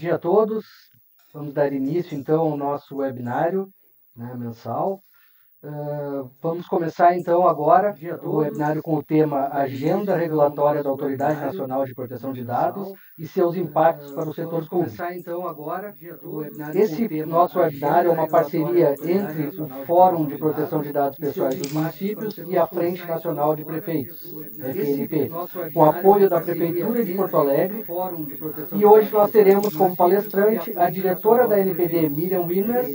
dia a todos. Vamos dar início então ao nosso webinário, né, mensal. Vamos começar então agora o webinário com o tema Agenda Regulatória da Autoridade Nacional de Proteção de Dados e seus impactos para o setor público. Esse nosso webinário é uma parceria entre o Fórum de Proteção de Dados Pessoais dos Municípios e a Frente Nacional de Prefeitos, FNP, com apoio da Prefeitura de Porto Alegre. E hoje nós teremos como palestrante a diretora da NPD, Miriam Wilmers,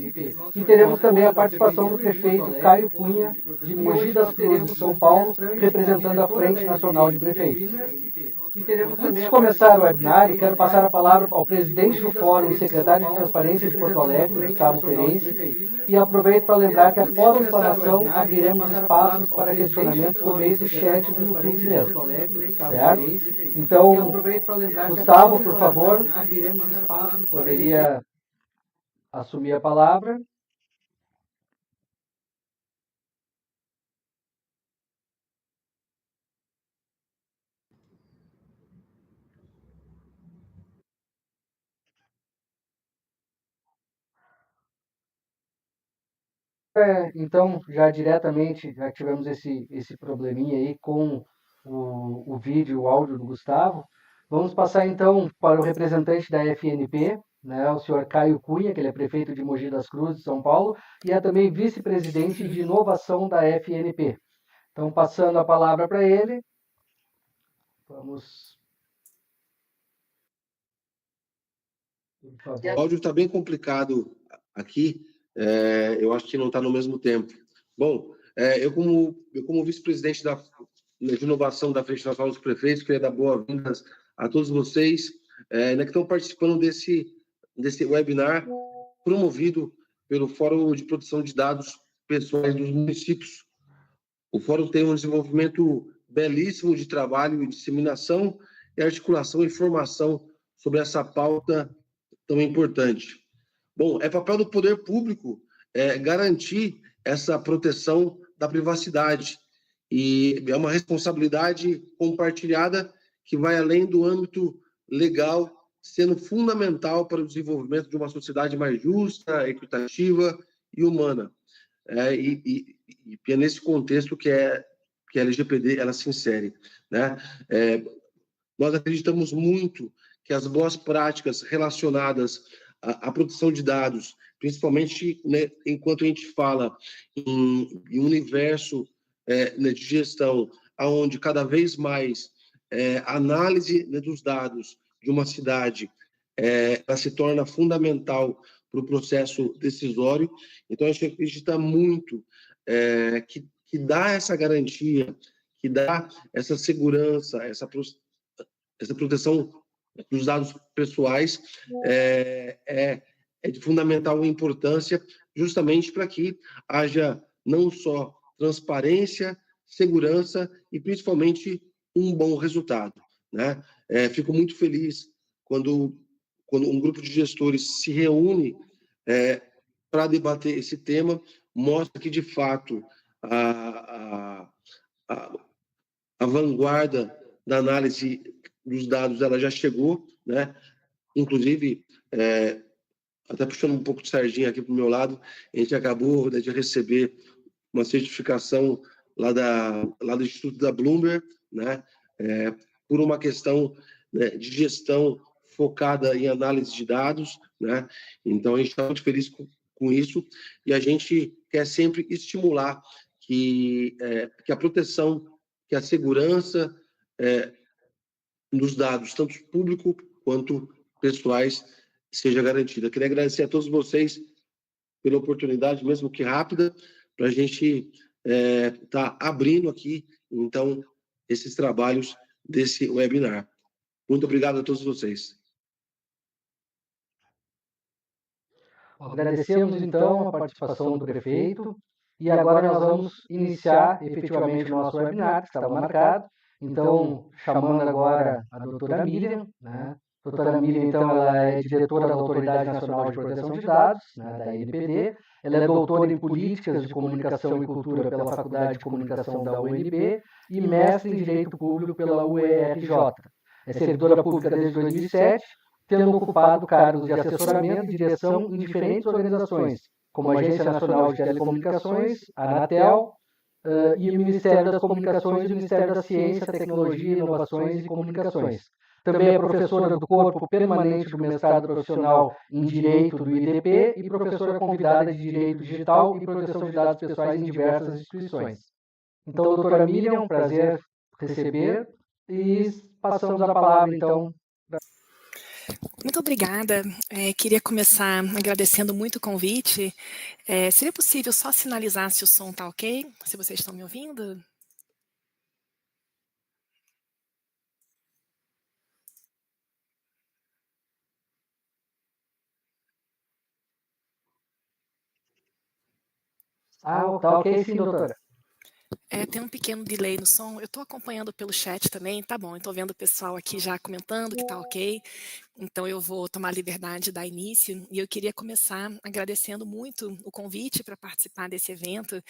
e teremos também a participação do prefeito Caio Cunha, de Mogi das Cruzes, São Paulo, representando a Frente Nacional de Prefeitos. Antes de começar o webinário, quero passar a palavra ao presidente do Fórum e secretário de Transparência de Porto Alegre, Gustavo Ferenci, e aproveito para lembrar que após a explanação abriremos espaços para questionamentos por meio do chat do YouTube mesmo, certo? Então, Gustavo, por favor, poderia assumir a palavra. Então, já diretamente, já tivemos esse probleminha aí com o vídeo e o áudio do Gustavo, vamos passar então para o representante da FNP, né, o senhor Caio Cunha, que ele é prefeito de Mogi das Cruzes, São Paulo, e é também vice-presidente de inovação da FNP. Então, passando a palavra para ele, vamos... O áudio está bem complicado aqui, eu acho que não está no mesmo tempo. Bom, eu como vice-presidente de inovação da Frente Nacional dos Prefeitos, queria dar boas-vindas a todos vocês que estão participando desse webinar promovido pelo Fórum de Proteção de Dados Pessoais dos Municípios. O Fórum tem um desenvolvimento belíssimo de trabalho e disseminação e articulação e formação sobre essa pauta tão importante. Bom, é papel do poder público garantir essa proteção da privacidade e é uma responsabilidade compartilhada que vai além do âmbito legal, sendo fundamental para o desenvolvimento de uma sociedade mais justa, equitativa e humana. E é nesse contexto que a LGPD ela se insere, né? Nós acreditamos muito que as boas práticas relacionadas à proteção de dados, principalmente, né, enquanto a gente fala em um universo né, de gestão, onde cada vez mais a análise, né, dos dados de uma cidade ela se torna fundamental para o processo decisório. Então, a gente acredita muito que dá essa garantia, que dá essa segurança, essa proteção dos dados pessoais é de fundamental importância, justamente para que haja não só transparência, segurança e, principalmente, um bom resultado, né? Fico muito feliz quando um grupo de gestores se reúne para debater esse tema, mostra que, de fato, a vanguarda da análise dos dados ela já chegou, né? Inclusive, até puxando um pouco de sardinha aqui para o meu lado, a gente acabou, né, de receber uma certificação lá do Instituto da Bloomberg, né? Por uma questão, né, de gestão focada em análise de dados, né? Então, a gente está muito feliz com isso e a gente quer sempre estimular que a proteção, que a segurança dos dados, tanto público quanto pessoais, seja garantida. Queria agradecer a todos vocês pela oportunidade, mesmo que rápida, para a gente estar abrindo aqui, então, esses trabalhos desse webinar. Muito obrigado a todos vocês. Agradecemos, então, a participação do prefeito e agora nós vamos iniciar efetivamente o nosso webinar, que estava marcado. Então, chamando agora a doutora Miriam, né? A doutora Miriam, então, ela é diretora da Autoridade Nacional de Proteção de Dados, né, da ANPD. Ela é doutora em Políticas de Comunicação e Cultura pela Faculdade de Comunicação da UNB e mestre em Direito Público pela UERJ. É servidora pública desde 2007 tendo ocupado cargos de assessoramento e direção em diferentes organizações, como a Agência Nacional de Telecomunicações, a Anatel, e o Ministério das Comunicações e o Ministério da Ciência, Tecnologia, Inovações e Comunicações. Também é professora do corpo permanente do mestrado profissional em Direito do IDP e professora convidada de Direito Digital e Proteção de Dados Pessoais em diversas instituições. Então, doutora Miriam, um prazer receber e passamos a palavra, então. Muito obrigada. Queria começar agradecendo muito o convite. Seria possível só sinalizar se o som está ok? Se vocês estão me ouvindo? Tá ok sim, doutora. Tem um pequeno delay no som. Eu estou acompanhando pelo chat também, tá bom. Eu estou vendo o pessoal aqui já comentando que está ok. Então, eu vou tomar a liberdade de dar início e eu queria começar agradecendo muito o convite para participar desse evento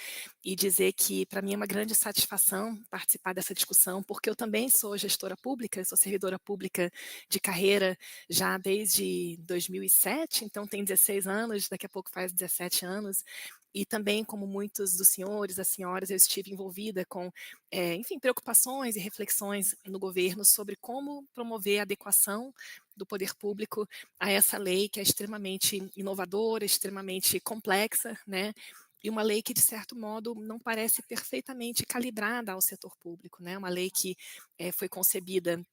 e dizer que, para mim, é uma grande satisfação participar dessa discussão, porque eu também sou gestora pública, sou servidora pública de carreira já desde 2007, então tem 16 anos, daqui a pouco faz 17 anos, e também, como muitos dos senhores, das senhoras, eu estive envolvida com, enfim, preocupações e reflexões no governo sobre como promover a adequação do poder público a essa lei que é extremamente inovadora, extremamente complexa, né? E uma lei que, de certo modo, não parece perfeitamente calibrada ao setor público, né? Uma lei que foi concebida,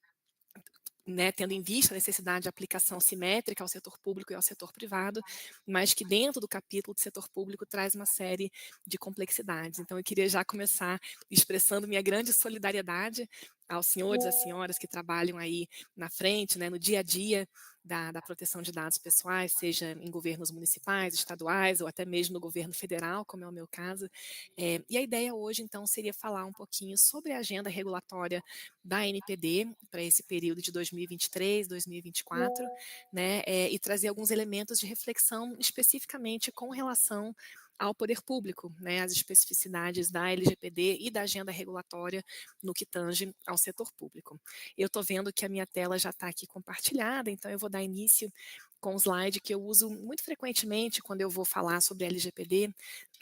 né, tendo em vista a necessidade de aplicação simétrica ao setor público e ao setor privado, mas que dentro do capítulo do setor público traz uma série de complexidades. Então, eu queria já começar expressando minha grande solidariedade aos senhores e às senhoras que trabalham aí na frente, né, no dia a dia da proteção de dados pessoais, seja em governos municipais, estaduais ou até mesmo no governo federal, como é o meu caso. E a ideia hoje, então, seria falar um pouquinho sobre a agenda regulatória da NPD para esse período de 2023, 2024, né, e trazer alguns elementos de reflexão especificamente com relação ao poder público, né, as especificidades da LGPD e da agenda regulatória no que tange ao setor público. Eu estou vendo que a minha tela já está aqui compartilhada, então eu vou dar início com um slide que eu uso muito frequentemente quando eu vou falar sobre a LGPD,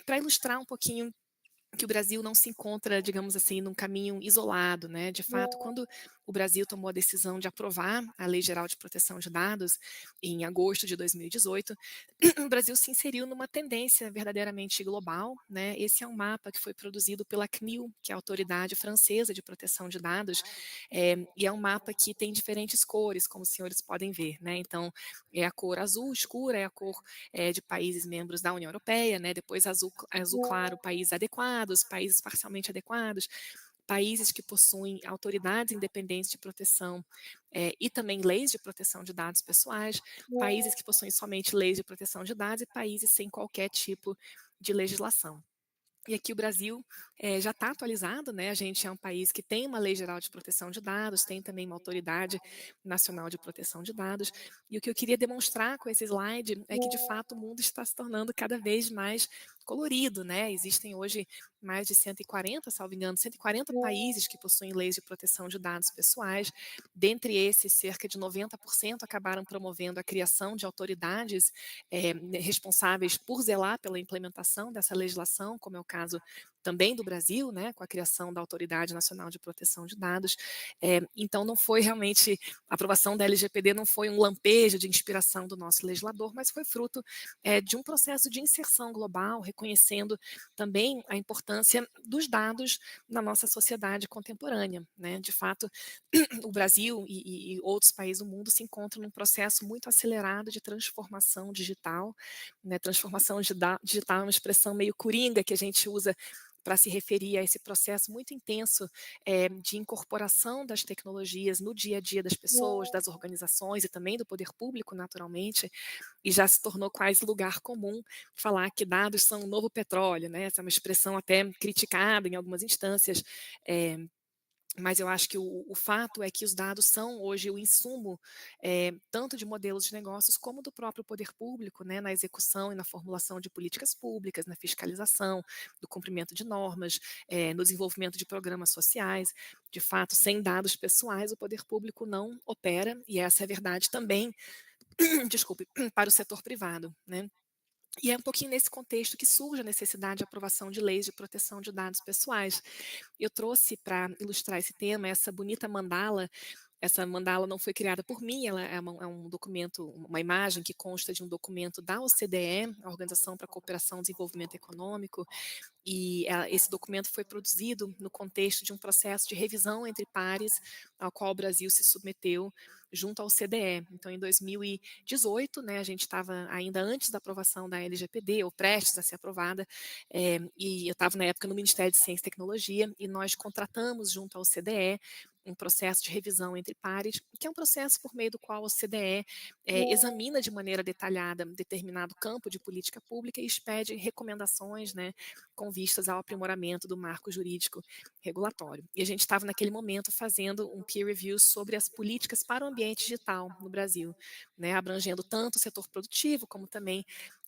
para ilustrar um pouquinho que o Brasil não se encontra, digamos assim, num caminho isolado, né? De fato, quando o Brasil tomou a decisão de aprovar a Lei Geral de Proteção de Dados em agosto de 2018, o Brasil se inseriu numa tendência verdadeiramente global, né? Esse é um mapa que foi produzido pela CNIL, que é a Autoridade Francesa de Proteção de Dados, e é um mapa que tem diferentes cores, como os senhores podem ver, né? Então, é a cor azul escura, é a cor de países membros da União Europeia, né? Depois azul claro, países adequados, países parcialmente adequados, países que possuem autoridades independentes de proteção e também leis de proteção de dados pessoais, países que possuem somente leis de proteção de dados e países sem qualquer tipo de legislação. E aqui o Brasil já está atualizado, né? A gente é um país que tem uma lei geral de proteção de dados, tem também uma autoridade nacional de proteção de dados. E o que eu queria demonstrar com esse slide é que, de fato, o mundo está se tornando cada vez mais colorido, né? Existem hoje mais de 140, salvo engano, 140 países que possuem leis de proteção de dados pessoais. Dentre esses, cerca de 90% acabaram promovendo a criação de autoridades responsáveis por zelar pela implementação dessa legislação, como é o caso também do Brasil, né, com a criação da Autoridade Nacional de Proteção de Dados. Então, não foi realmente, a aprovação da LGPD não foi um lampejo de inspiração do nosso legislador, mas foi fruto de um processo de inserção global, reconhecendo também a importância dos dados na nossa sociedade contemporânea, né? De fato, o Brasil e outros países do mundo se encontram num processo muito acelerado de transformação digital, né? Transformação digital é uma expressão meio coringa que a gente usa para se referir a esse processo muito intenso de incorporação das tecnologias no dia a dia das pessoas, das organizações e também do poder público, naturalmente, e já se tornou quase lugar comum falar que dados são o novo petróleo, né? Essa é uma expressão até criticada em algumas instâncias Mas eu acho que o fato é que os dados são hoje o insumo, tanto de modelos de negócios como do próprio poder público, né, na execução e na formulação de políticas públicas, na fiscalização, do cumprimento de normas, no desenvolvimento de programas sociais. De fato, sem dados pessoais, o poder público não opera, e essa é a verdade também, desculpe, para o setor privado, né. E é um pouquinho nesse contexto que surge a necessidade de aprovação de leis de proteção de dados pessoais. Eu trouxe para ilustrar esse tema essa bonita mandala. Essa mandala não foi criada por mim, ela é um documento, uma imagem que consta de um documento da OCDE, a Organização para a Cooperação e Desenvolvimento Econômico, e esse documento foi produzido no contexto de um processo de revisão entre pares, ao qual o Brasil se submeteu junto ao CDE. Então, em 2018, né, a gente estava ainda antes da aprovação da LGPD, ou prestes a ser aprovada, e eu estava na época no Ministério de Ciência e Tecnologia, e nós contratamos junto ao CDE um processo de revisão entre pares, que é um processo por meio do qual o CDE examina de maneira detalhada determinado campo de política pública e expede recomendações, né, com vistas ao aprimoramento do marco jurídico regulatório. E a gente estava naquele momento fazendo um peer review sobre as políticas para o ambiente digital no Brasil, né, abrangendo tanto o setor produtivo como também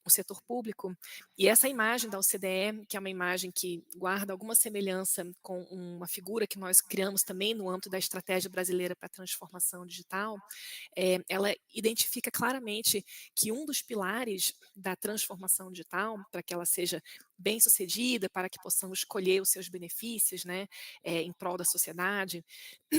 o setor público. E essa imagem da OCDE, que é uma imagem que guarda alguma semelhança com uma figura que nós criamos também no âmbito da Estratégia Brasileira para a Transformação Digital, ela identifica claramente que um dos pilares da transformação digital, para que ela seja bem-sucedida, para que possamos colher os seus benefícios, né, em prol da sociedade,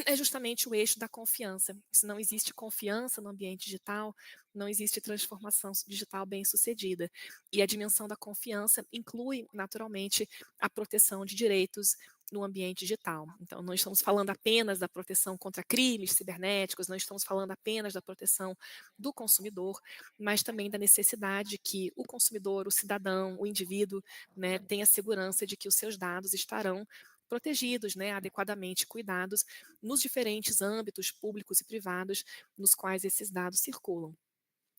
é justamente o eixo da confiança. Se não existe confiança no ambiente digital, não existe transformação digital bem-sucedida. E a dimensão da confiança inclui, naturalmente, a proteção de direitos no ambiente digital. Então, não estamos falando apenas da proteção contra crimes cibernéticos, não estamos falando apenas da proteção do consumidor, mas também da necessidade que o consumidor, o cidadão, o indivíduo, né, tenha segurança de que os seus dados estarão protegidos, né, adequadamente cuidados nos diferentes âmbitos públicos e privados nos quais esses dados circulam.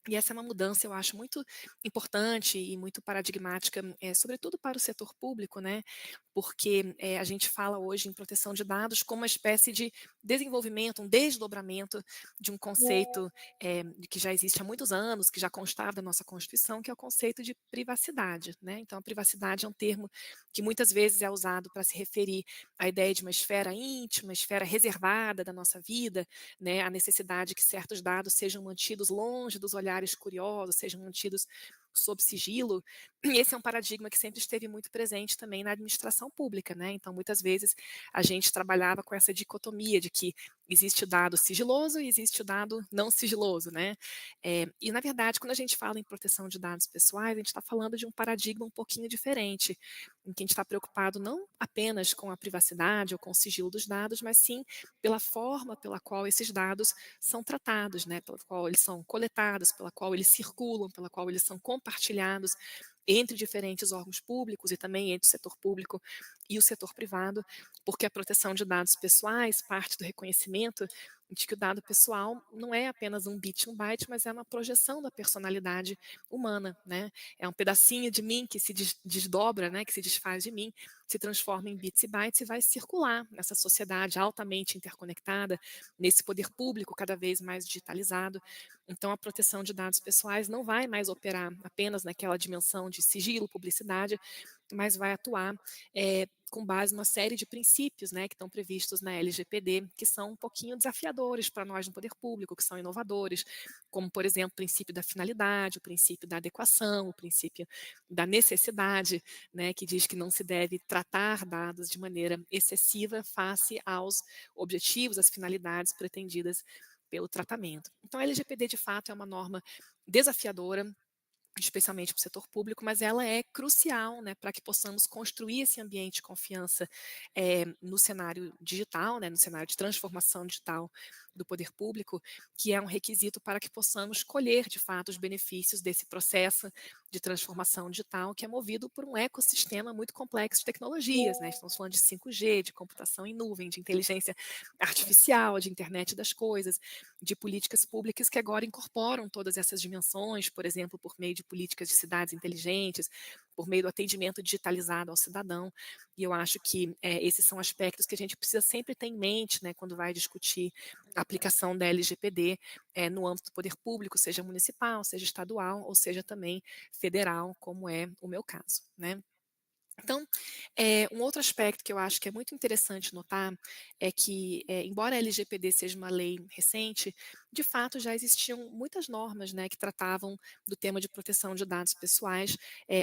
E essa é uma mudança, eu acho, muito importante e muito paradigmática, sobretudo para o setor público, né? Porque a gente fala hoje em proteção de dados como uma espécie de desenvolvimento, um desdobramento de um conceito que já existe há muitos anos, que já constava da nossa Constituição, que é o conceito de privacidade, né? Então, a privacidade é um termo que muitas vezes é usado para se referir à ideia de uma esfera íntima, uma esfera reservada da nossa vida, né? A necessidade que certos dados sejam mantidos longe dos olhares curiosos, sejam mantidos sob sigilo. E esse é um paradigma que sempre esteve muito presente também na administração pública, né? Então, muitas vezes a gente trabalhava com essa dicotomia de que existe o dado sigiloso e existe o dado não sigiloso, né? E na verdade, quando a gente fala em proteção de dados pessoais, a gente está falando de um paradigma um pouquinho diferente, em que a gente está preocupado não apenas com a privacidade ou com o sigilo dos dados, mas sim pela forma pela qual esses dados são tratados, né? Pela qual eles são coletados, pela qual eles circulam, pela qual eles são compartilhados entre diferentes órgãos públicos e também entre o setor público e o setor privado, porque a proteção de dados pessoais parte do reconhecimento de que o dado pessoal não é apenas um bit, um byte, mas é uma projeção da personalidade humana, né? É um pedacinho de mim que se desdobra, né? Que se desfaz de mim, se transforma em bits e bytes e vai circular nessa sociedade altamente interconectada, nesse poder público cada vez mais digitalizado. Então, a proteção de dados pessoais não vai mais operar apenas naquela dimensão de sigilo, publicidade, mas vai atuar com base numa série de princípios, né, que estão previstos na LGPD, que são um pouquinho desafiadores para nós no poder público, que são inovadores, como, por exemplo, o princípio da finalidade, o princípio da adequação, o princípio da necessidade, né, que diz que não se deve tratar dados de maneira excessiva face aos objetivos, às finalidades pretendidas pelo tratamento. Então, a LGPD, de fato, é uma norma desafiadora, especialmente para o setor público, mas ela é crucial, né, para que possamos construir esse ambiente de confiança no cenário digital, né, no cenário de transformação digital do poder público, que é um requisito para que possamos colher, de fato, os benefícios desse processo de transformação digital, que é movido por um ecossistema muito complexo de tecnologias, né? Estamos falando de 5G, de computação em nuvem, de inteligência artificial, de internet das coisas, de políticas públicas que agora incorporam todas essas dimensões, por exemplo, por meio de políticas de cidades inteligentes, por meio do atendimento digitalizado ao cidadão. E eu acho que esses são aspectos que a gente precisa sempre ter em mente, né, quando vai discutir a aplicação da LGPD no âmbito do poder público, seja municipal, seja estadual, ou seja também federal, como é o meu caso, né? Então, um outro aspecto que eu acho que é muito interessante notar é que, embora a LGPD seja uma lei recente, de fato já existiam muitas normas, né, que tratavam do tema de proteção de dados pessoais,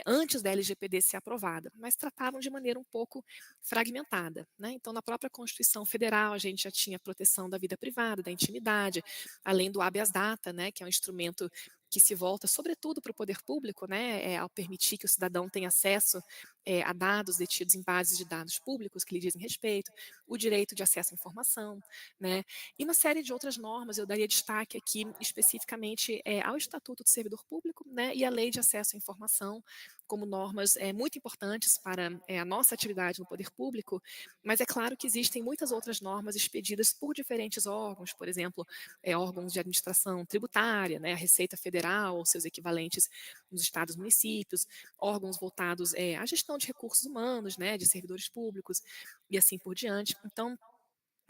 antes da LGPD ser aprovada, mas tratavam de maneira um pouco fragmentada, né? Então, na própria Constituição Federal, a gente já tinha a proteção da vida privada, da intimidade, além do habeas data, né, que é um instrumento que se volta sobretudo para o poder público, né, ao permitir que o cidadão tenha acesso a dados detidos em bases de dados públicos que lhe dizem respeito, o direito de acesso à informação, né, e uma série de outras normas. Eu daria destaque aqui especificamente ao Estatuto do Servidor Público, né, e à Lei de Acesso à Informação, como normas muito importantes para a nossa atividade no poder público, mas é claro que existem muitas outras normas expedidas por diferentes órgãos, por exemplo, órgãos de administração tributária, né, a Receita Federal, ou seus equivalentes nos estados e municípios, órgãos voltados à gestão de recursos humanos, né, de servidores públicos e assim por diante. Então,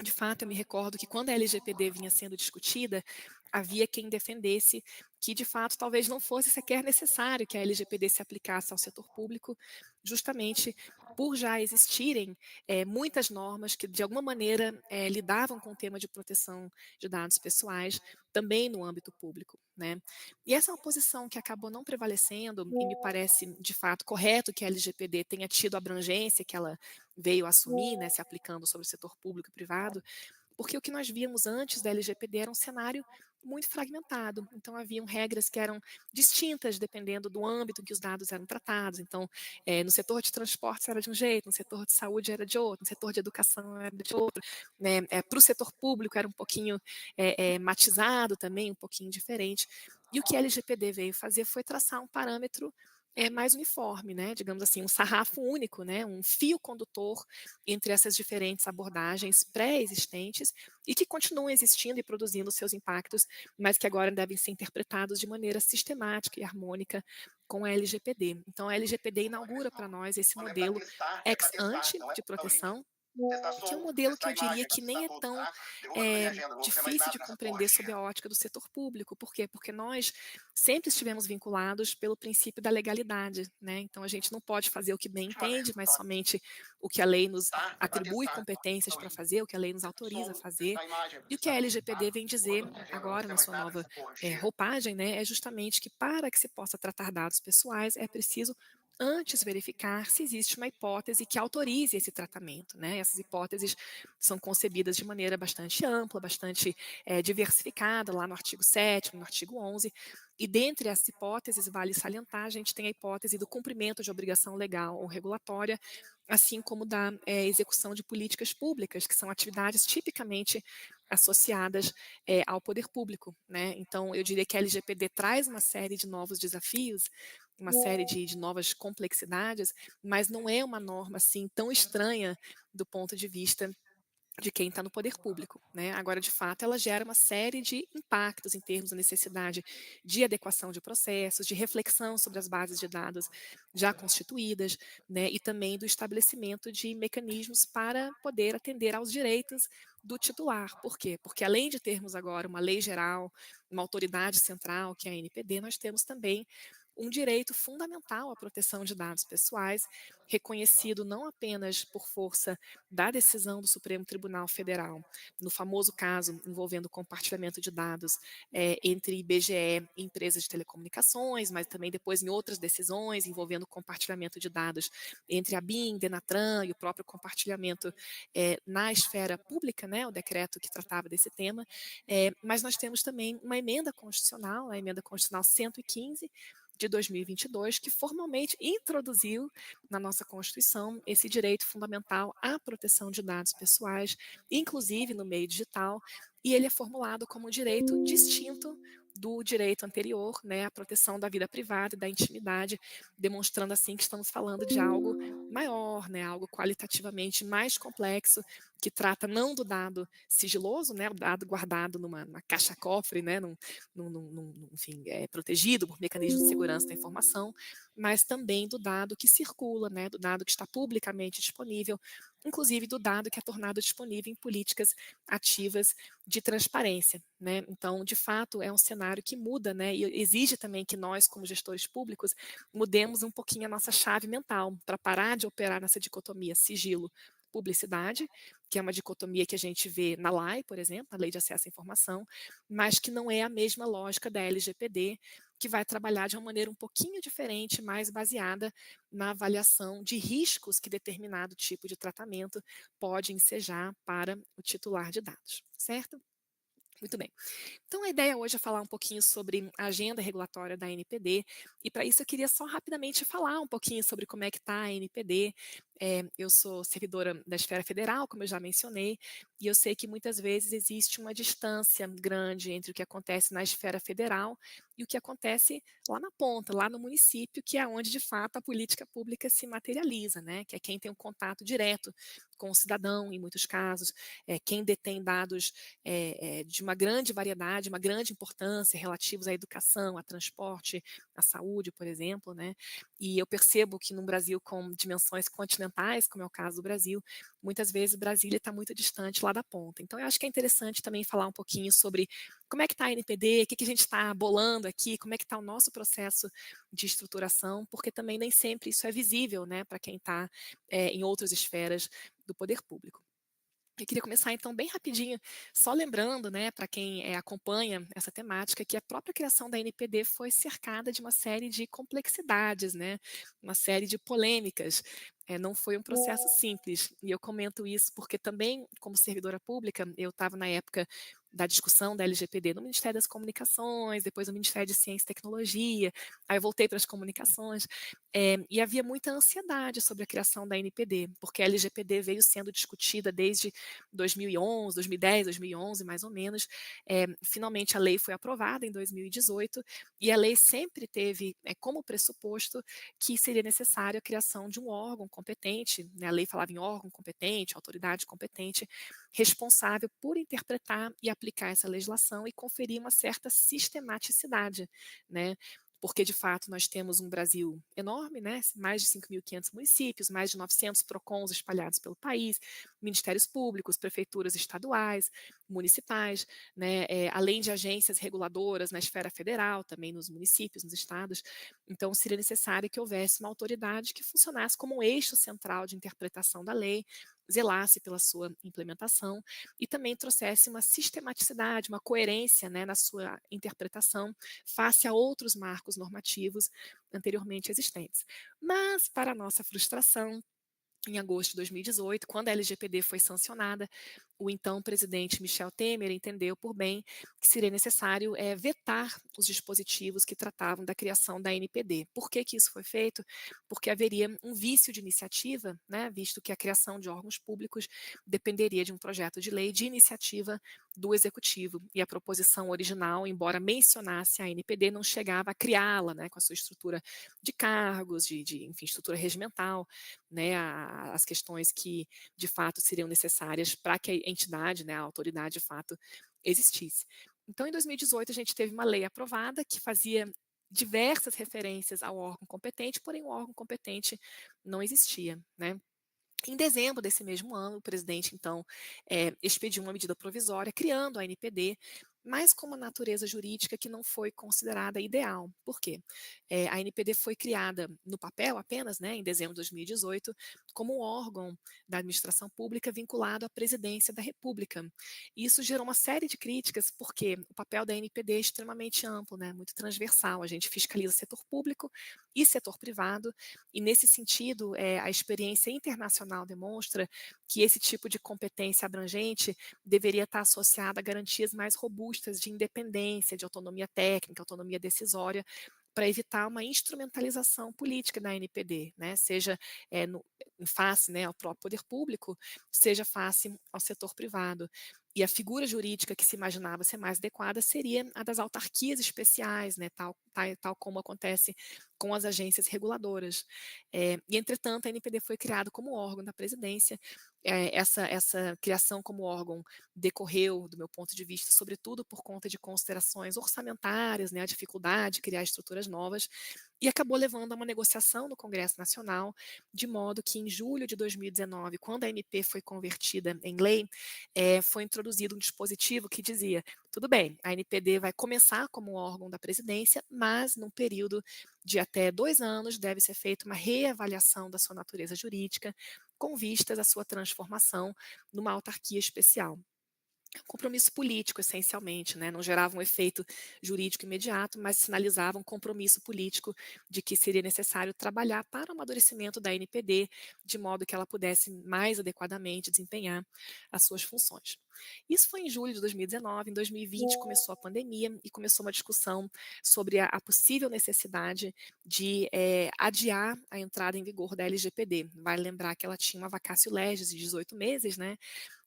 de fato, eu me recordo que quando a LGPD vinha sendo discutida, havia quem defendesse que, de fato, talvez não fosse sequer necessário que a LGPD se aplicasse ao setor público, justamente por já existirem muitas normas que, de alguma maneira, lidavam com o tema de proteção de dados pessoais, também no âmbito público, né? E essa é uma posição que acabou não prevalecendo, e me parece, de fato, correto que a LGPD tenha tido a abrangência que ela veio assumir, né, se aplicando sobre o setor público e privado, porque o que nós víamos antes da LGPD era um cenário muito fragmentado. Então, haviam regras que eram distintas dependendo do âmbito em que os dados eram tratados. Então, no setor de transportes era de um jeito, no setor de saúde era de outro, no setor de educação era de outro. Né? Para o setor público era um pouquinho matizado também, um pouquinho diferente. E o que a LGPD veio fazer foi traçar um parâmetro mais uniforme, né? Digamos assim, um sarrafo único, né? Um fio condutor entre essas diferentes abordagens pré-existentes e que continuam existindo e produzindo seus impactos, mas que agora devem ser interpretados de maneira sistemática e harmônica com a LGPD. Então, a LGPD inaugura para nós esse modelo ex ante de proteção, que é um modelo que eu diria que nem é tão difícil de compreender sob a ótica do setor público. Por quê? Porque nós sempre estivemos vinculados pelo princípio da legalidade, né? Então a gente não pode fazer o que bem entende, mas somente o que a lei nos atribui competências para fazer, o que a lei nos autoriza a fazer. E o que a LGPD vem dizer agora na sua nova roupagem, né, é justamente que para que se possa tratar dados pessoais é preciso antes verificar se existe uma hipótese que autorize esse tratamento, né? Essas hipóteses são concebidas de maneira bastante ampla, bastante diversificada, lá no artigo 7º, no artigo 11, e dentre essas hipóteses, vale salientar, a gente tem a hipótese do cumprimento de obrigação legal ou regulatória, assim como da execução de políticas públicas, que são atividades tipicamente associadas ao poder público, né? Então, eu diria que a LGPD traz uma série de novos desafios, uma série de novas complexidades, mas não é uma norma assim tão estranha do ponto de vista de quem está no poder público, né? Agora, de fato, ela gera uma série de impactos em termos da necessidade de adequação de processos, de reflexão sobre as bases de dados já constituídas, né? E também do estabelecimento de mecanismos para poder atender aos direitos do titular. Por quê? Porque além de termos agora uma lei geral, uma autoridade central, que é a ANPD, nós temos também um direito fundamental à proteção de dados pessoais, reconhecido não apenas por força da decisão do Supremo Tribunal Federal, no famoso caso envolvendo compartilhamento de dados entre IBGE e empresas de telecomunicações, mas também depois em outras decisões envolvendo compartilhamento de dados entre a BIM, Denatran e o próprio compartilhamento na esfera pública, né, o decreto que tratava desse tema, mas nós temos também uma emenda constitucional, a emenda constitucional 115, de 2022, que formalmente introduziu na nossa Constituição esse direito fundamental à proteção de dados pessoais, inclusive no meio digital, e ele é formulado como um direito distinto do direito anterior, né, à proteção da vida privada e da intimidade, demonstrando assim que estamos falando de algo maior, né, algo qualitativamente mais complexo, que trata não do dado sigiloso, né, o dado guardado numa caixa-cofre, né, enfim, protegido por mecanismos de segurança da informação, mas também do dado que circula, né, do dado que está publicamente disponível, inclusive do dado que é tornado disponível em políticas ativas de transparência, né? Então, de fato, é um cenário que muda, né? E exige também que nós, como gestores públicos, mudemos um pouquinho a nossa chave mental para parar de operar nessa dicotomia sigilo publicidade, que é uma dicotomia que a gente vê na LAI, por exemplo, a Lei de Acesso à Informação, mas que não é a mesma lógica da LGPD, que vai trabalhar de uma maneira um pouquinho diferente, mais baseada na avaliação de riscos que determinado tipo de tratamento pode ensejar para o titular de dados, certo? Muito bem. Então, a ideia hoje é falar um pouquinho sobre a agenda regulatória da ANPD, e para isso eu queria só rapidamente falar um pouquinho sobre como é que está a ANPD. Eu sou servidora da esfera federal, como eu já mencionei, e eu sei que muitas vezes existe uma distância grande entre o que acontece na esfera federal e o que acontece lá na ponta, lá no município, que é onde de fato a política pública se materializa, né? Que é quem tem um contato direto com o cidadão, em muitos casos, quem detém dados de uma grande variedade, uma grande importância relativos à educação, a transporte, à saúde, por exemplo, né? E eu percebo que num Brasil com dimensões continentais, como é o caso do Brasil, muitas vezes Brasília está muito distante lá da ponta. Então, eu acho que é interessante também falar um pouquinho sobre como é que está a NPD, o que a gente está bolando aqui, como é que está o nosso processo de estruturação, porque também nem sempre isso é visível, né, para quem está em outras esferas do poder público. Eu queria começar então bem rapidinho, só lembrando, né, para quem acompanha essa temática, que a própria criação da NPD foi cercada de uma série de complexidades, né, uma série de polêmicas. Não foi um processo simples, e eu comento isso porque também, como servidora pública, eu estava na época da discussão da LGPD no Ministério das Comunicações, depois no Ministério de Ciência e Tecnologia, aí eu voltei para as comunicações, e havia muita ansiedade sobre a criação da NPD, porque a LGPD veio sendo discutida desde 2011, 2010, 2011, mais ou menos. Finalmente a lei foi aprovada em 2018 e a lei sempre teve como pressuposto que seria necessário a criação de um órgão competente, né? A lei falava em órgão competente, autoridade competente, responsável por interpretar e aplicar essa legislação e conferir uma certa sistematicidade, né? Porque, de fato, nós temos um Brasil enorme, né? Mais de 5.500 municípios, mais de 900 PROCONs espalhados pelo país, ministérios públicos, prefeituras estaduais, municipais, né? Além de agências reguladoras na esfera federal, também nos municípios, nos estados. Então, seria necessário que houvesse uma autoridade que funcionasse como um eixo central de interpretação da lei, zelasse pela sua implementação e também trouxesse uma sistematicidade, uma coerência, né, na sua interpretação face a outros marcos normativos anteriormente existentes. Mas, para nossa frustração, em agosto de 2018, quando a LGPD foi sancionada, o então presidente Michel Temer entendeu por bem que seria necessário vetar os dispositivos que tratavam da criação da NPD. Por que isso foi feito? Porque haveria um vício de iniciativa, né, visto que a criação de órgãos públicos dependeria de um projeto de lei de iniciativa do Executivo. E a proposição original, embora mencionasse a NPD, não chegava a criá-la, né, com a sua estrutura de cargos, enfim, estrutura regimental, né, as questões que, de fato, seriam necessárias para que a entidade, né, a autoridade, de fato, existisse. Então, em 2018, a gente teve uma lei aprovada que fazia diversas referências ao órgão competente, porém o órgão competente não existia, né? Em dezembro desse mesmo ano, o presidente, então, expediu uma medida provisória criando a NPD, mas com uma natureza jurídica que não foi considerada ideal. Por quê? A NPD foi criada no papel apenas, né, em dezembro de 2018, como um órgão da administração pública vinculado à presidência da República. E isso gerou uma série de críticas, porque o papel da NPD é extremamente amplo, né, muito transversal. A gente fiscaliza setor público e setor privado, e nesse sentido, a experiência internacional demonstra que esse tipo de competência abrangente deveria estar associada a garantias mais robustas de independência, de autonomia técnica, autonomia decisória, para evitar uma instrumentalização política da NPD, né? Seja em face, né, ao próprio poder público, seja face ao setor privado. E a figura jurídica que se imaginava ser mais adequada seria a das autarquias especiais, né, tal como acontece com as agências reguladoras. E, entretanto, a ANPD foi criada como órgão da presidência. Essa criação como órgão decorreu, do meu ponto de vista, sobretudo por conta de considerações orçamentárias, né, a dificuldade de criar estruturas novas, e acabou levando a uma negociação no Congresso Nacional, de modo que em julho de 2019, quando a MP foi convertida em lei, foi introduzido um dispositivo que dizia, tudo bem, a ANPD vai começar como órgão da presidência, mas num período de até 2 anos deve ser feita uma reavaliação da sua natureza jurídica, com vistas à sua transformação numa autarquia especial. Compromisso político, essencialmente, né? Não gerava um efeito jurídico imediato, mas sinalizava um compromisso político de que seria necessário trabalhar para o amadurecimento da NPD, de modo que ela pudesse mais adequadamente desempenhar as suas funções. Isso foi em julho de 2019. Em 2020 começou a pandemia e começou uma discussão sobre a possível necessidade de adiar a entrada em vigor da LGPD. Vale lembrar que ela tinha uma vacácio legis de 18 meses, né?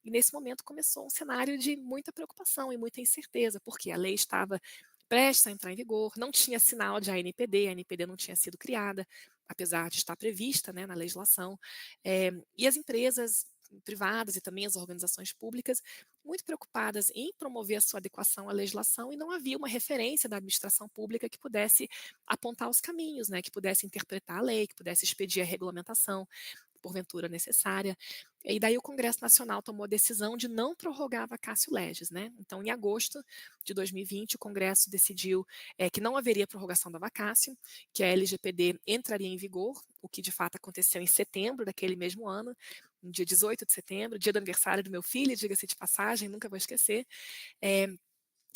E nesse momento começou um cenário de muita preocupação e muita incerteza, porque a lei estava prestes a entrar em vigor, não tinha sinal de ANPD, a ANPD não tinha sido criada, apesar de estar prevista, né, na legislação, e as empresas privadas e também as organizações públicas muito preocupadas em promover a sua adequação à legislação, e não havia uma referência da administração pública que pudesse apontar os caminhos, né, que pudesse interpretar a lei, que pudesse expedir a regulamentação, porventura necessária. E daí o Congresso Nacional tomou a decisão de não prorrogar a vacácio legis, né? Então, em agosto de 2020, o Congresso decidiu que não haveria prorrogação da vacácio, que a LGPD entraria em vigor, o que de fato aconteceu em setembro daquele mesmo ano, no dia 18 de setembro, dia do aniversário do meu filho, diga-se de passagem, nunca vou esquecer.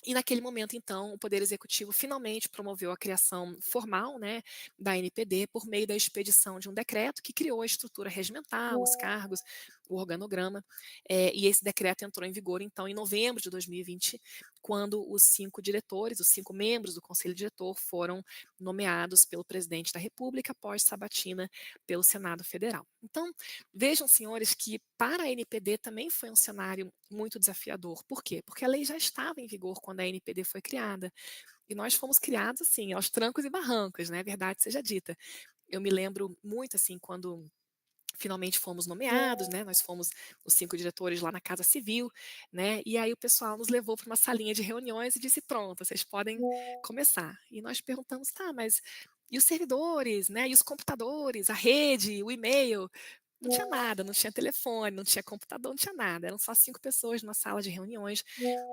E naquele momento, então, o Poder Executivo finalmente promoveu a criação formal, né, da ANPD por meio da expedição de um decreto que criou a estrutura regimental, os cargos, o organograma, e esse decreto entrou em vigor, então, em novembro de 2020, quando os 5 diretores, os 5 membros do Conselho Diretor foram nomeados pelo Presidente da República após sabatina pelo Senado Federal. Então, vejam, senhores, que para a ANPD também foi um cenário muito desafiador. Por quê? Porque a lei já estava em vigor quando a ANPD foi criada. E nós fomos criados, assim, aos trancos e barrancos, né? Verdade seja dita. Eu me lembro muito, assim, quando finalmente fomos nomeados, né? Nós fomos os 5 diretores lá na Casa Civil, né? E aí o pessoal nos levou para uma salinha de reuniões e disse: pronto, vocês podem começar. E nós perguntamos, tá, mas e os servidores, né? E os computadores, a rede, o e-mail? Não tinha nada, não tinha telefone, não tinha computador, não tinha nada. Eram só 5 pessoas numa sala de reuniões.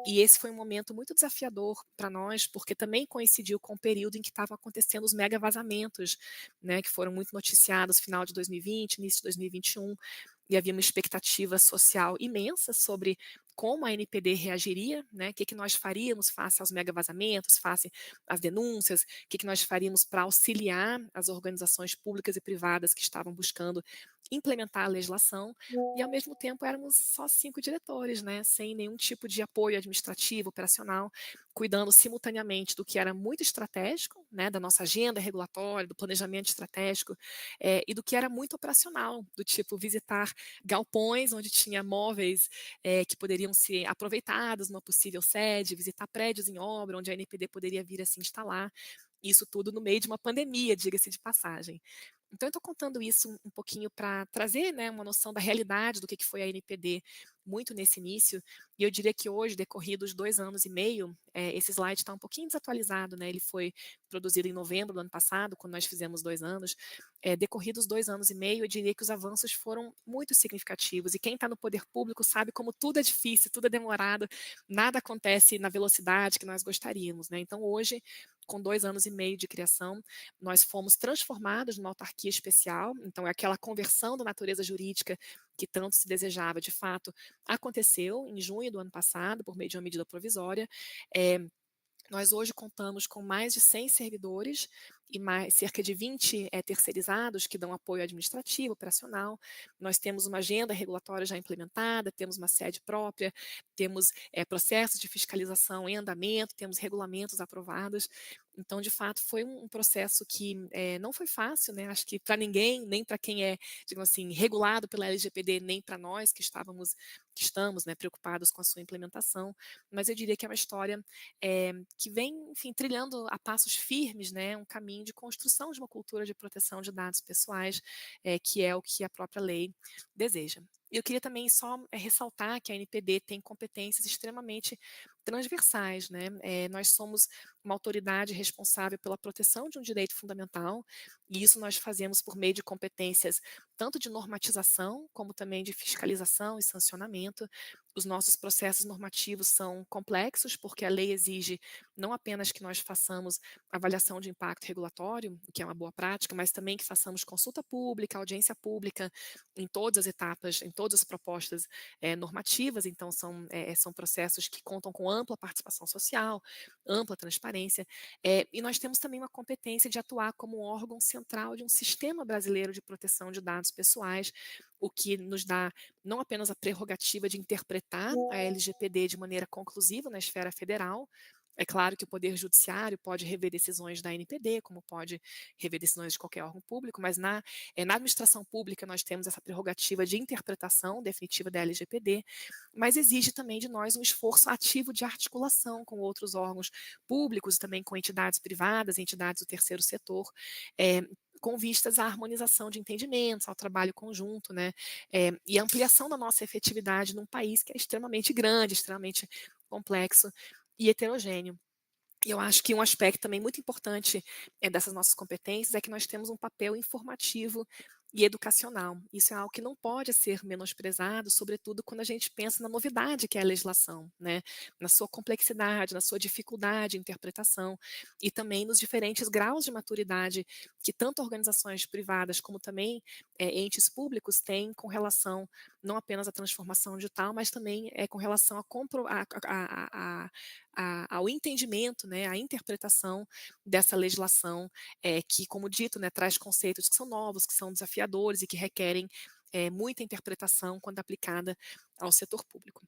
E esse foi um momento muito desafiador para nós, porque também coincidiu com o período em que estavam acontecendo os mega vazamentos, né, que foram muito noticiados final de 2020, início de 2021. E havia uma expectativa social imensa sobre como a NPD reagiria, né? O que nós faríamos face aos mega vazamentos, face às denúncias, o que nós faríamos para auxiliar as organizações públicas e privadas que estavam buscando implementar a legislação, e ao mesmo tempo éramos só 5 diretores, né? Sem nenhum tipo de apoio administrativo, operacional, cuidando simultaneamente do que era muito estratégico, né? Da nossa agenda regulatória, do planejamento estratégico, e do que era muito operacional, do tipo visitar galpões onde tinha móveis que poderiam ser aproveitados numa possível sede, visitar prédios em obra onde a NPD poderia vir a se instalar, isso tudo no meio de uma pandemia, diga-se de passagem. Então, eu estou contando isso um pouquinho para trazer, né, uma noção da realidade do que foi a NPD muito nesse início, e eu diria que hoje, decorridos 2 anos e meio, esse slide está um pouquinho desatualizado, né, ele foi produzido em novembro do ano passado, quando nós fizemos 2 anos, decorridos 2 anos e meio, eu diria que os avanços foram muito significativos, e quem está no poder público sabe como tudo é difícil, tudo é demorado, nada acontece na velocidade que nós gostaríamos, né, então hoje, com 2 anos e meio de criação, nós fomos transformados numa autarquia especial, então é aquela conversão da natureza jurídica que tanto se desejava, de fato, aconteceu em junho do ano passado, por meio de uma medida provisória. Nós hoje contamos com mais de 100 servidores e cerca de 20 terceirizados que dão apoio administrativo, operacional. Nós temos uma agenda regulatória já implementada, temos uma sede própria, temos processos de fiscalização em andamento, temos regulamentos aprovados. Então, de fato, foi um processo que não foi fácil, né? Acho que para ninguém, nem para quem é, digamos assim, regulado pela LGPD, nem para nós que estamos, né, preocupados com a sua implementação. Mas eu diria que é uma história que vem, enfim, trilhando a passos firmes, né, um caminho caminho de construção de uma cultura de proteção de dados pessoais, que é o que a própria lei deseja. Eu queria também só ressaltar que a NPD tem competências extremamente transversais, né? Nós somos uma autoridade responsável pela proteção de um direito fundamental, e isso nós fazemos por meio de competências tanto de normatização, como também de fiscalização e sancionamento. Os nossos processos normativos são complexos, porque a lei exige não apenas que nós façamos avaliação de impacto regulatório, o que é uma boa prática, mas também que façamos consulta pública, audiência pública, em todas as etapas, em todas as propostas normativas. Então, são processos que contam com ampla participação social, ampla transparência, e nós temos também uma competência de atuar como órgão central de um sistema brasileiro de proteção de dados pessoais, o que nos dá não apenas a prerrogativa de interpretar a LGPD de maneira conclusiva na esfera federal. É claro que o Poder Judiciário pode rever decisões da NPD, como pode rever decisões de qualquer órgão público, mas na administração pública nós temos essa prerrogativa de interpretação definitiva da LGPD, mas exige também de nós um esforço ativo de articulação com outros órgãos públicos e também com entidades privadas, entidades do terceiro setor, com vistas à harmonização de entendimentos, ao trabalho conjunto, né, e a ampliação da nossa efetividade num país que é extremamente grande, extremamente complexo e heterogêneo. E eu acho que um aspecto também muito importante dessas nossas competências é que nós temos um papel informativo e educacional. Isso é algo que não pode ser menosprezado, sobretudo quando a gente pensa na novidade que é a legislação, né? Na sua complexidade, na sua dificuldade de interpretação e também nos diferentes graus de maturidade que tanto organizações privadas como também entes públicos têm com relação não apenas à transformação digital, mas também com relação ao entendimento, né, à interpretação dessa legislação, que, como dito, né, traz conceitos que são novos, que são desafiadores e que requerem muita interpretação quando aplicada ao setor público.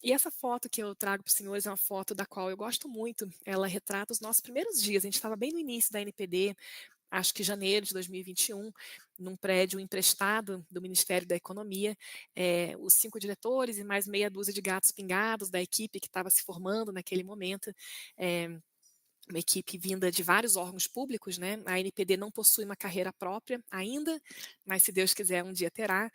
E essa foto que eu trago para os senhores é uma foto da qual eu gosto muito. Ela retrata os nossos primeiros dias. A gente estava bem no início da NPD, acho que janeiro de 2021, num prédio emprestado do Ministério da Economia, os 5 diretores e mais meia dúzia de gatos pingados da equipe que estava se formando naquele momento, uma equipe vinda de vários órgãos públicos, né? A NPD não possui uma carreira própria ainda, mas se Deus quiser um dia terá.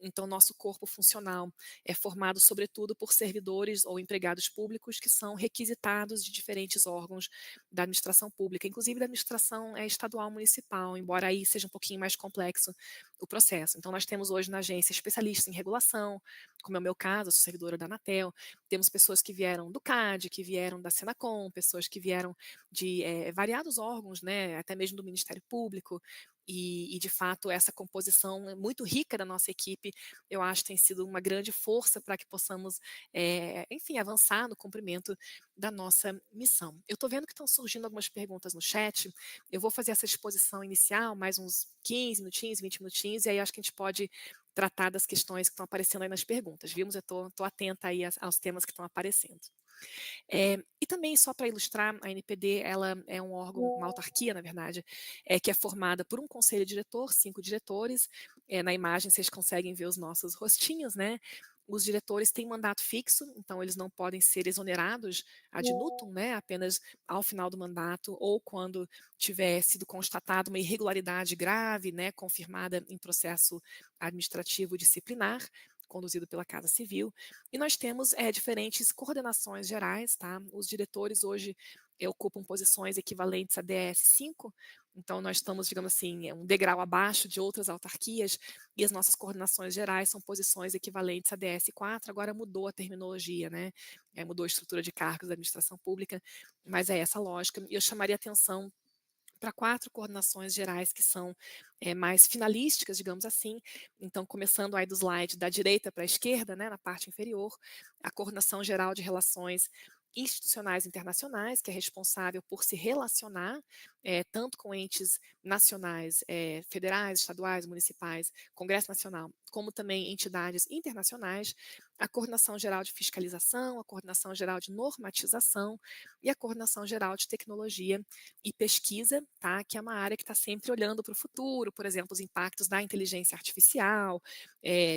Então nosso corpo funcional é formado sobretudo por servidores ou empregados públicos que são requisitados de diferentes órgãos da administração pública, inclusive da administração estadual municipal, embora aí seja um pouquinho mais complexo o processo. Então nós temos hoje na agência especialistas em regulação, como é o meu caso, eu sou servidora da Anatel, temos pessoas que vieram do CAD, que vieram da Senacom, pessoas que vieram de variados órgãos, né, até mesmo do Ministério Público, e de fato essa composição muito rica da nossa equipe, eu acho que tem sido uma grande força para que possamos, enfim, avançar no cumprimento da nossa missão. Eu estou vendo que estão surgindo algumas perguntas no chat, eu vou fazer essa exposição inicial, mais uns 15 minutinhos, 20 minutinhos, e aí acho que a gente pode tratar das questões que estão aparecendo aí nas perguntas, vimos? Eu estou atenta aí aos temas que estão aparecendo. E também, só para ilustrar, a NPD ela é um órgão, uma autarquia, na verdade, que é formada por um conselho diretor, 5 diretores. Na imagem vocês conseguem ver os nossos rostinhos, né? Os diretores têm mandato fixo, então eles não podem ser exonerados ad nutum, né? Apenas ao final do mandato ou quando tiver sido constatada uma irregularidade grave, né? Confirmada em processo administrativo disciplinar, conduzido pela Casa Civil, e nós temos diferentes coordenações gerais, tá? Os diretores hoje ocupam posições equivalentes a DS5, então nós estamos, digamos assim, um degrau abaixo de outras autarquias, e as nossas coordenações gerais são posições equivalentes a DS4, agora mudou a terminologia, né? Mudou a estrutura de cargos da administração pública, mas é essa a lógica, e eu chamaria atenção para 4 coordenações gerais que são mais finalísticas, digamos assim. Então, começando aí do slide da direita para a esquerda, né, na parte inferior, a Coordenação Geral de Relações Institucionais Internacionais, que é responsável por se relacionar tanto com entes nacionais, federais, estaduais, municipais, Congresso Nacional, como também entidades internacionais, a Coordenação Geral de Fiscalização, a Coordenação Geral de Normatização e a Coordenação Geral de Tecnologia e Pesquisa, tá? Que é uma área que está sempre olhando para o futuro, por exemplo, os impactos da inteligência artificial,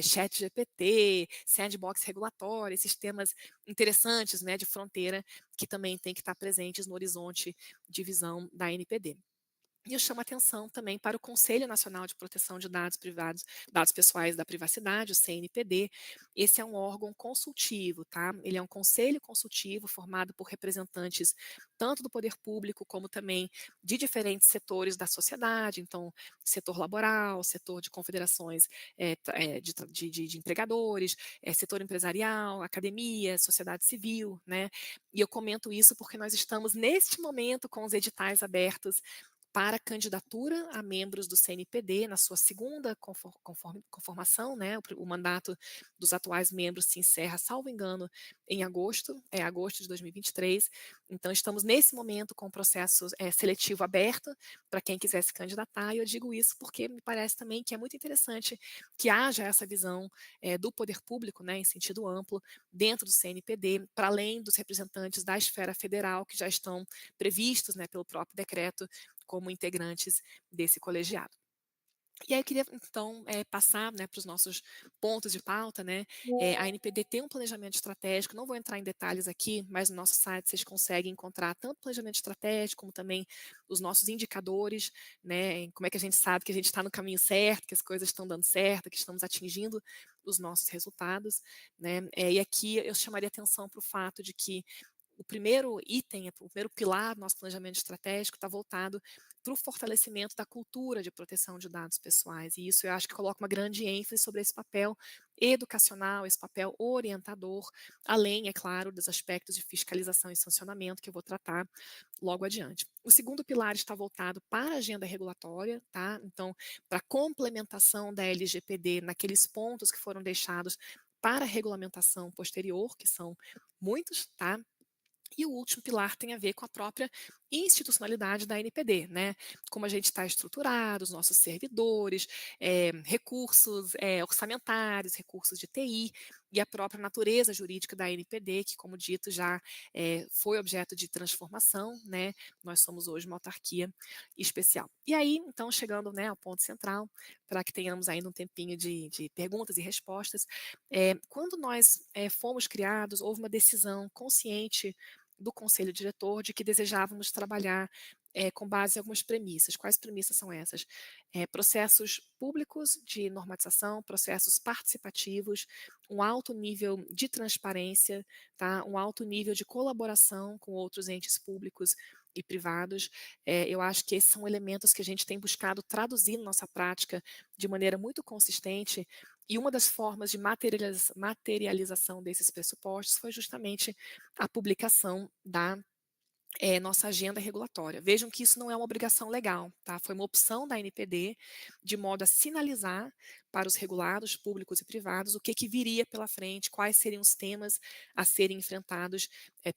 chat GPT, sandbox regulatório, esses temas interessantes, né, de fronteira, que também tem que estar presentes no horizonte de visão da NPD. E eu chamo a atenção também para o Conselho Nacional de Proteção de Dados Privados, Dados Pessoais da Privacidade, o CNPD. Esse é um órgão consultivo, tá? Ele é um conselho consultivo formado por representantes tanto do poder público como também de diferentes setores da sociedade, então setor laboral, setor de confederações de empregadores, setor empresarial, academia, sociedade civil, né? E eu comento isso porque nós estamos neste momento com os editais abertos para candidatura a membros do CNPD na sua segunda conformação, né? O mandato dos atuais membros se encerra, salvo engano, em agosto, agosto de 2023. Então, estamos nesse momento com o processo seletivo aberto para quem quiser se candidatar, e eu digo isso porque me parece também que é muito interessante que haja essa visão do poder público, né, em sentido amplo, dentro do CNPD, para além dos representantes da esfera federal que já estão previstos, né, pelo próprio decreto como integrantes desse colegiado. E aí eu queria, então, passar, né, para os nossos pontos de pauta, né? A NPD tem um planejamento estratégico, não vou entrar em detalhes aqui, mas no nosso site vocês conseguem encontrar tanto planejamento estratégico, como também os nossos indicadores, né? Como é que a gente sabe que a gente está no caminho certo, que as coisas estão dando certo, que estamos atingindo os nossos resultados, né? E aqui eu chamaria atenção para o fato de que o primeiro item, o primeiro pilar do nosso planejamento estratégico está voltado para o fortalecimento da cultura de proteção de dados pessoais. E isso eu acho que coloca uma grande ênfase sobre esse papel educacional, esse papel orientador, além, é claro, dos aspectos de fiscalização e sancionamento que eu vou tratar logo adiante. O segundo pilar está voltado para a agenda regulatória, tá? Então, para a complementação da LGPD naqueles pontos que foram deixados para a regulamentação posterior, que são muitos, tá? E o último pilar tem a ver com a própria institucionalidade da NPD, né? Como a gente está estruturado, os nossos servidores, recursos orçamentários, recursos de TI e a própria natureza jurídica da NPD, que, como dito, já foi objeto de transformação, né? Nós somos hoje uma autarquia especial. E aí, então, chegando, né, ao ponto central, para que tenhamos ainda um tempinho de perguntas e respostas, quando nós fomos criados, houve uma decisão consciente do conselho diretor de que desejávamos trabalhar com base em algumas premissas. Quais premissas são essas? Processos públicos de normatização, processos participativos, um alto nível de transparência, tá? Um alto nível de colaboração com outros entes públicos e privados. Eu acho que esses são elementos que a gente tem buscado traduzir na nossa prática de maneira muito consistente, e uma das formas de materialização desses pressupostos foi justamente a publicação da nossa agenda regulatória. Vejam que isso não é uma obrigação legal, tá? Foi uma opção da NPD, de modo a sinalizar para os regulados públicos e privados o que viria pela frente, quais seriam os temas a serem enfrentados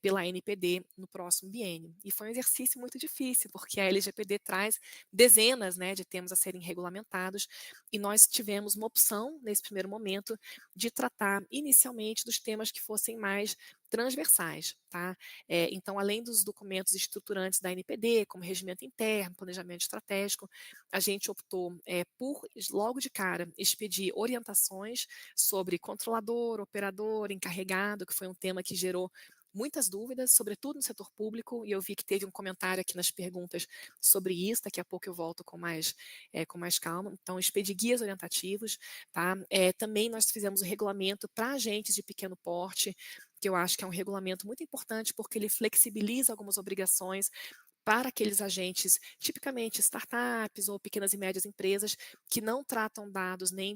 pela NPD no próximo biênio. E foi um exercício muito difícil, porque a LGPD traz dezenas, né, de temas a serem regulamentados, e nós tivemos uma opção, nesse primeiro momento, de tratar inicialmente dos temas que fossem mais transversais, tá? Então, além dos documentos estruturantes da NPD, como regimento interno, planejamento estratégico, a gente optou por, logo de cara, expedir orientações sobre controlador, operador, encarregado, que foi um tema que gerou muitas dúvidas, sobretudo no setor público, e eu vi que teve um comentário aqui nas perguntas sobre isso, daqui a pouco eu volto com mais calma. Então, expedi guias orientativos, tá? Também nós fizemos o regulamento para agentes de pequeno porte, que eu acho que é um regulamento muito importante, porque ele flexibiliza algumas obrigações para aqueles agentes, tipicamente startups ou pequenas e médias empresas, que não tratam dados nem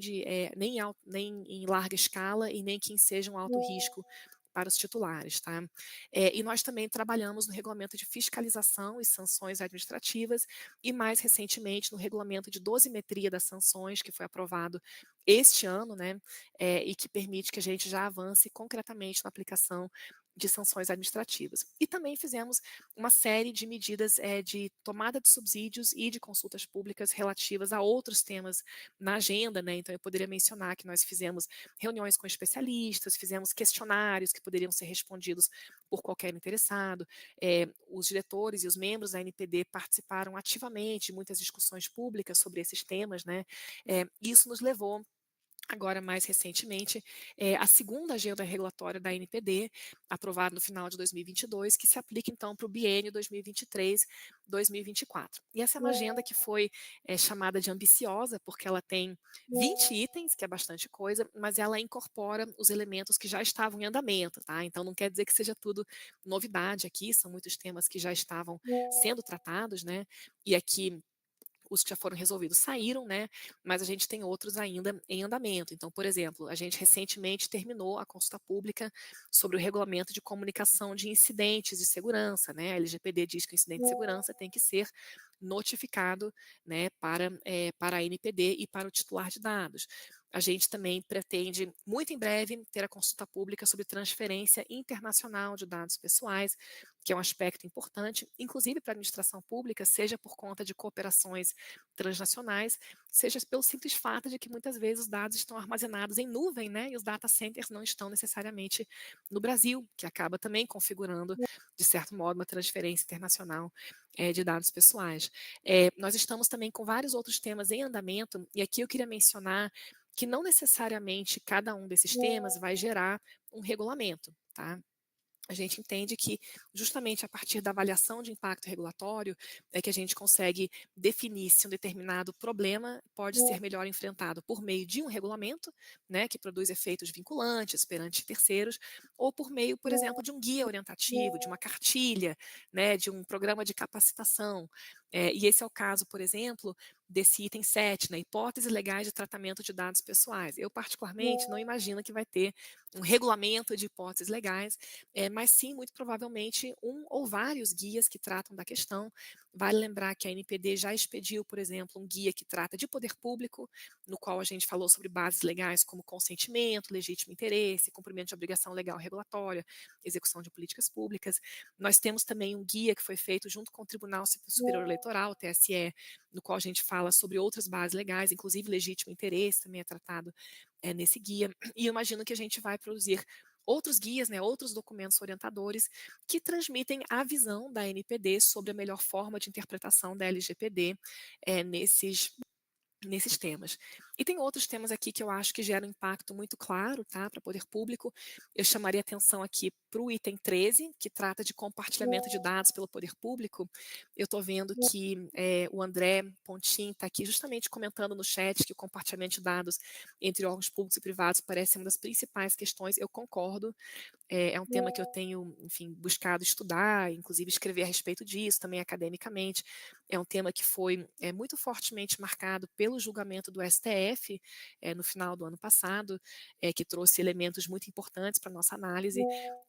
em larga escala e nem que sejam alto risco para os titulares, tá? E nós também trabalhamos no regulamento de fiscalização e sanções administrativas e, mais recentemente, no regulamento de dosimetria das sanções, que foi aprovado este ano, né? E que permite que a gente já avance concretamente na aplicação de sanções administrativas. E também fizemos uma série de medidas de tomada de subsídios e de consultas públicas relativas a outros temas na agenda, né? Então, eu poderia mencionar que nós fizemos reuniões com especialistas, fizemos questionários que poderiam ser respondidos por qualquer interessado. Os diretores e os membros da NPD participaram ativamente de muitas discussões públicas sobre esses temas, né? Isso nos levou agora mais recentemente, a segunda agenda regulatória da ANPD, aprovada no final de 2022, que se aplica então para o biênio 2023-2024. E essa é uma agenda que foi chamada de ambiciosa, porque ela tem 20 itens, que é bastante coisa, mas ela incorpora os elementos que já estavam em andamento, tá? Então não quer dizer que seja tudo novidade aqui, são muitos temas que já estavam sendo tratados, né? E aqui os que já foram resolvidos saíram, né? Mas a gente tem outros ainda em andamento. Então, por exemplo, a gente recentemente terminou a consulta pública sobre o regulamento de comunicação de incidentes de segurança, né? A LGPD diz que o incidente de segurança tem que ser notificado, né, para a NPD e para o titular de dados. A gente também pretende, muito em breve, ter a consulta pública sobre transferência internacional de dados pessoais, que é um aspecto importante, inclusive para a administração pública, seja por conta de cooperações transnacionais, seja pelo simples fato de que muitas vezes os dados estão armazenados em nuvem, né, e os data centers não estão necessariamente no Brasil, que acaba também configurando, de certo modo, uma transferência internacional de dados pessoais. Nós estamos também com vários outros temas em andamento, e aqui eu queria mencionar que não necessariamente cada um desses temas vai gerar um regulamento, tá? A gente entende que justamente a partir da avaliação de impacto regulatório é que a gente consegue definir se um determinado problema pode ser melhor enfrentado por meio de um regulamento, né, que produz efeitos vinculantes perante terceiros, ou por meio, por exemplo, de um guia orientativo, de uma cartilha, né, de um programa de capacitação. E esse é o caso, por exemplo, desse item 7, né, hipóteses legais de tratamento de dados pessoais. Eu, particularmente, não imagino que vai ter um regulamento de hipóteses legais, mas sim, muito provavelmente, um ou vários guias que tratam da questão. Vale lembrar que a NPD já expediu, por exemplo, um guia que trata de poder público, no qual a gente falou sobre bases legais como consentimento, legítimo interesse, cumprimento de obrigação legal regulatória, execução de políticas públicas. Nós temos também um guia que foi feito junto com o Tribunal Superior Eleitoral, o TSE, no qual a gente fala sobre outras bases legais, inclusive legítimo interesse também é tratado nesse guia. E eu imagino que a gente vai produzir outros guias, né, outros documentos orientadores que transmitem a visão da NPD sobre a melhor forma de interpretação da LGPD nesses temas. E tem outros temas aqui que eu acho que geram impacto muito claro, tá, para o poder público. Eu chamaria atenção aqui para o item 13, que trata de compartilhamento de dados pelo poder público. Eu estou vendo que o André Pontin está aqui justamente comentando no chat que o compartilhamento de dados entre órgãos públicos e privados parece uma das principais questões. Eu concordo. É um tema que eu tenho, enfim, buscado estudar, inclusive escrever a respeito disso, também academicamente. É um tema que foi muito fortemente marcado pelo julgamento do STF no final do ano passado, que trouxe elementos muito importantes para a nossa análise.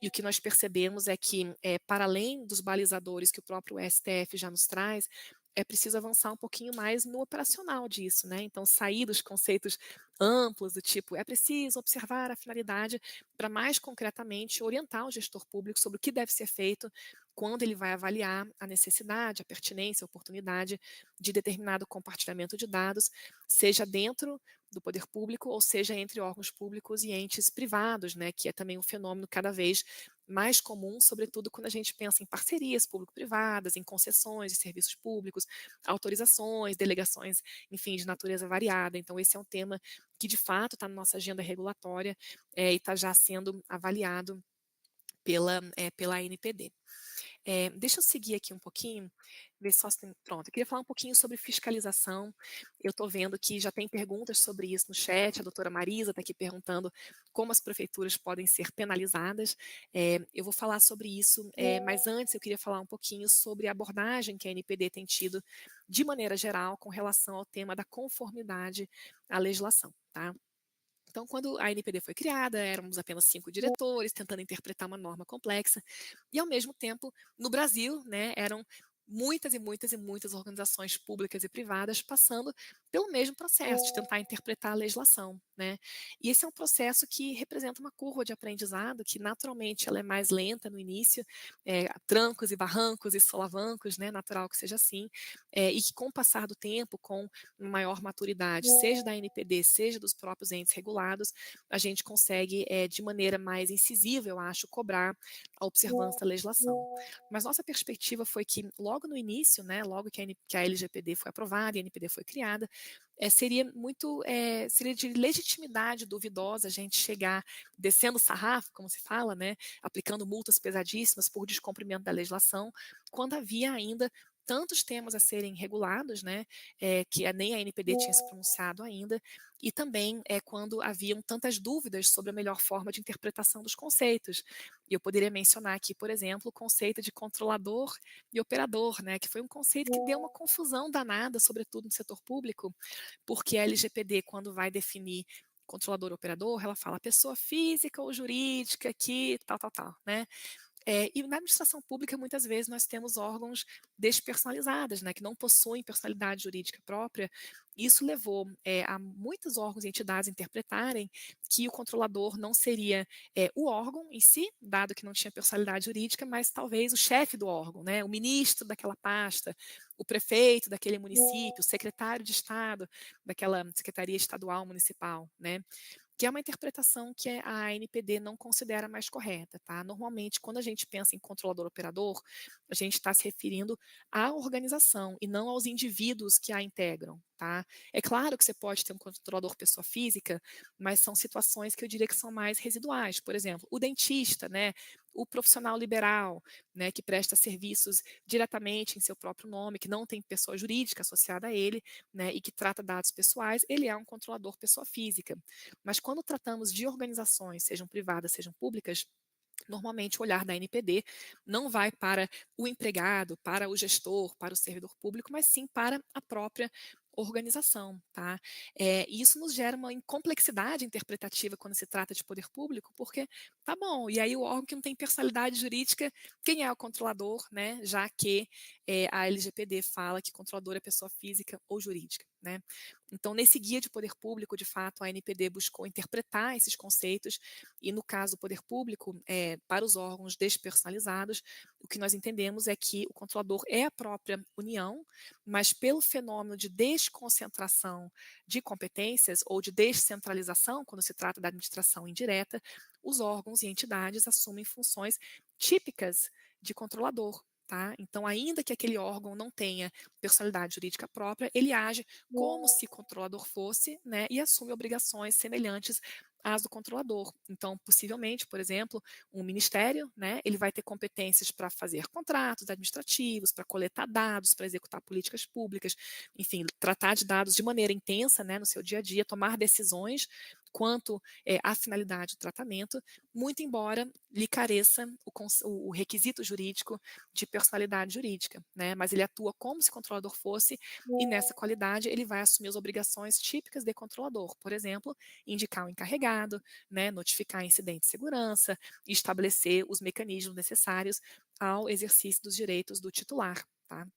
E o que nós percebemos é que, para além dos balizadores que o próprio STF já nos traz, é preciso avançar um pouquinho mais no operacional disso, né? Então, sair dos conceitos amplos do tipo, é preciso observar a finalidade, para mais concretamente orientar o gestor público sobre o que deve ser feito quando ele vai avaliar a necessidade, a pertinência, a oportunidade de determinado compartilhamento de dados, seja dentro do poder público ou seja entre órgãos públicos e entes privados, né, que é também um fenômeno cada vez mais comum, sobretudo quando a gente pensa em parcerias público-privadas, em concessões de serviços públicos, autorizações, delegações, enfim, de natureza variada. Então, esse é um tema que, de fato, está na nossa agenda regulatória e está já sendo avaliado pela ANPD. Deixa eu seguir aqui um pouquinho, ver só se tem. Pronto, eu queria falar um pouquinho sobre fiscalização. Eu estou vendo que já tem perguntas sobre isso no chat. A doutora Marisa está aqui perguntando como as prefeituras podem ser penalizadas. Eu vou falar sobre isso, mas antes eu queria falar um pouquinho sobre a abordagem que a NPD tem tido, de maneira geral, com relação ao tema da conformidade à legislação, tá? Então, quando a NPD foi criada, éramos apenas 5 diretores, tentando interpretar uma norma complexa, e ao mesmo tempo, no Brasil, né, eram muitas e muitas e muitas organizações públicas e privadas passando pelo mesmo processo de tentar interpretar a legislação, né? E esse é um processo que representa uma curva de aprendizado que naturalmente ela é mais lenta no início, trancos e barrancos e solavancos, né? Natural que seja assim, e que com o passar do tempo, com maior maturidade, seja da NPD, seja dos próprios entes regulados, a gente consegue, de maneira mais incisiva, eu acho, cobrar a observância da legislação. Mas nossa perspectiva foi que, logo logo no início, né, logo que a LGPD foi aprovada e a NPD foi criada, seria de legitimidade duvidosa a gente chegar descendo o sarrafo, como se fala, né, aplicando multas pesadíssimas por descumprimento da legislação, quando havia ainda tantos temas a serem regulados, né, que nem a NPD tinha se pronunciado ainda, e também quando haviam tantas dúvidas sobre a melhor forma de interpretação dos conceitos. E eu poderia mencionar aqui, por exemplo, o conceito de controlador e operador, né, que foi um conceito que deu uma confusão danada, sobretudo no setor público, porque a LGPD, quando vai definir controlador ou operador, ela fala pessoa física ou jurídica que tal, né? E na administração pública, muitas vezes, nós temos órgãos despersonalizados, né, que não possuem personalidade jurídica própria. Isso levou a muitos órgãos e entidades interpretarem que o controlador não seria o órgão em si, dado que não tinha personalidade jurídica, mas talvez o chefe do órgão, né, o ministro daquela pasta, o prefeito daquele município, o secretário de Estado daquela secretaria estadual municipal, né? Que é uma interpretação que a ANPD não considera mais correta, tá? Normalmente, quando a gente pensa em controlador-operador, a gente está se referindo à organização e não aos indivíduos que a integram, tá? É claro que você pode ter um controlador pessoa física, mas são situações que eu diria que são mais residuais. Por exemplo, o dentista, né? O profissional liberal, né, que presta serviços diretamente em seu próprio nome, que não tem pessoa jurídica associada a ele, né, e que trata dados pessoais, ele é um controlador pessoa física. Mas quando tratamos de organizações, sejam privadas, sejam públicas, normalmente o olhar da NPD não vai para o empregado, para o gestor, para o servidor público, mas sim para a própria organização, tá? E isso nos gera uma complexidade interpretativa quando se trata de poder público, porque tá bom, e aí o órgão que não tem personalidade jurídica, quem é o controlador, né? Já que a LGPD fala que controlador é pessoa física ou jurídica, né? Então, nesse guia de poder público, de fato, a NPD buscou interpretar esses conceitos e, no caso do poder público, para os órgãos despersonalizados, o que nós entendemos é que o controlador é a própria União, mas pelo fenômeno de desconcentração de competências ou de descentralização, quando se trata da administração indireta, os órgãos e entidades assumem funções típicas de controlador. Tá? Então, ainda que aquele órgão não tenha personalidade jurídica própria, ele age como se controlador fosse, né, e assume obrigações semelhantes às do controlador. Então, possivelmente, por exemplo, um ministério, né, ele vai ter competências para fazer contratos administrativos, para coletar dados, para executar políticas públicas, enfim, tratar de dados de maneira intensa, né, no seu dia a dia, tomar decisões quanto à finalidade do tratamento, muito embora lhe careça o requisito jurídico de personalidade jurídica, né? Mas ele atua como se controlador fosse e nessa qualidade ele vai assumir as obrigações típicas de controlador, por exemplo, indicar o encarregado, né, notificar incidente de segurança e estabelecer os mecanismos necessários ao exercício dos direitos do titular, tá?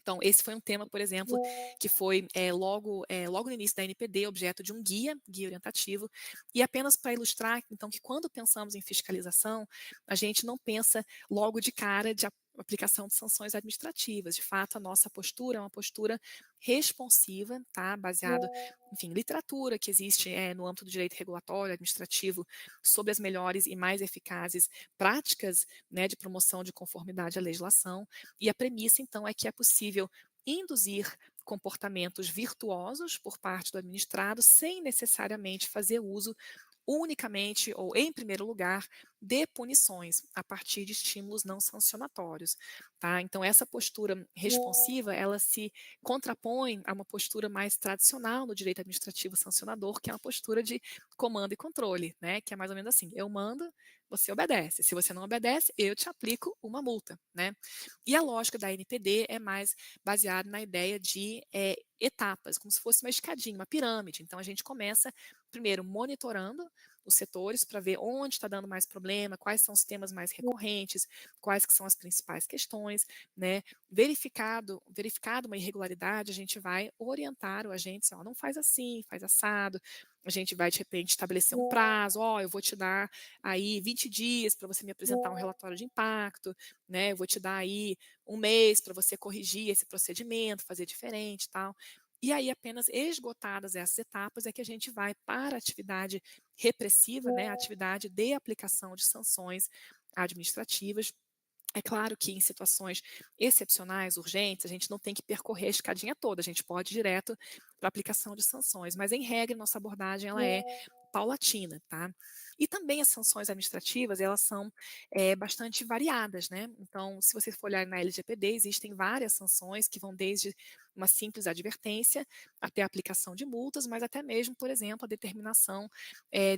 Então, esse foi um tema, por exemplo, que foi logo no início da NPD, objeto de um guia orientativo, e apenas para ilustrar, então, que quando pensamos em fiscalização, a gente não pensa logo de cara de aplicação de sanções administrativas. De fato, a nossa postura é uma postura responsiva, tá? Baseado, enfim, em literatura que existe no âmbito do direito regulatório, administrativo, sobre as melhores e mais eficazes práticas, né, de promoção de conformidade à legislação, e a premissa, então, é que é possível induzir comportamentos virtuosos por parte do administrado sem necessariamente fazer uso unicamente ou em primeiro lugar de punições a partir de estímulos não sancionatórios, tá? Então essa postura responsiva, ela se contrapõe a uma postura mais tradicional no direito administrativo sancionador, que é uma postura de comando e controle, né? Que é mais ou menos assim: eu mando, você obedece. Se você não obedece, eu te aplico uma multa, né? E a lógica da NPD é mais baseada na ideia de etapas, como se fosse uma escadinha, uma pirâmide. Então a gente começa primeiro monitorando os setores para ver onde está dando mais problema, quais são os temas mais recorrentes, quais que são as principais questões, né? Verificado uma irregularidade, a gente vai orientar o agente, assim, ó, não faz assim, faz assado. A gente vai, de repente, estabelecer um prazo, ó, eu vou te dar aí 20 dias para você me apresentar um relatório de impacto, né? Eu vou te dar aí um mês para você corrigir esse procedimento, fazer diferente e tal. E aí, apenas esgotadas essas etapas, é que a gente vai para a atividade repressiva, né, a atividade de aplicação de sanções administrativas, É claro que em situações excepcionais, urgentes, a gente não tem que percorrer a escadinha toda, a gente pode ir direto para a aplicação de sanções, mas em regra, nossa abordagem ela é paulatina, tá? E também as sanções administrativas, elas são bastante variadas, né? Então, se você for olhar na LGPD, existem várias sanções que vão desde uma simples advertência até a aplicação de multas, mas até mesmo, por exemplo, a determinação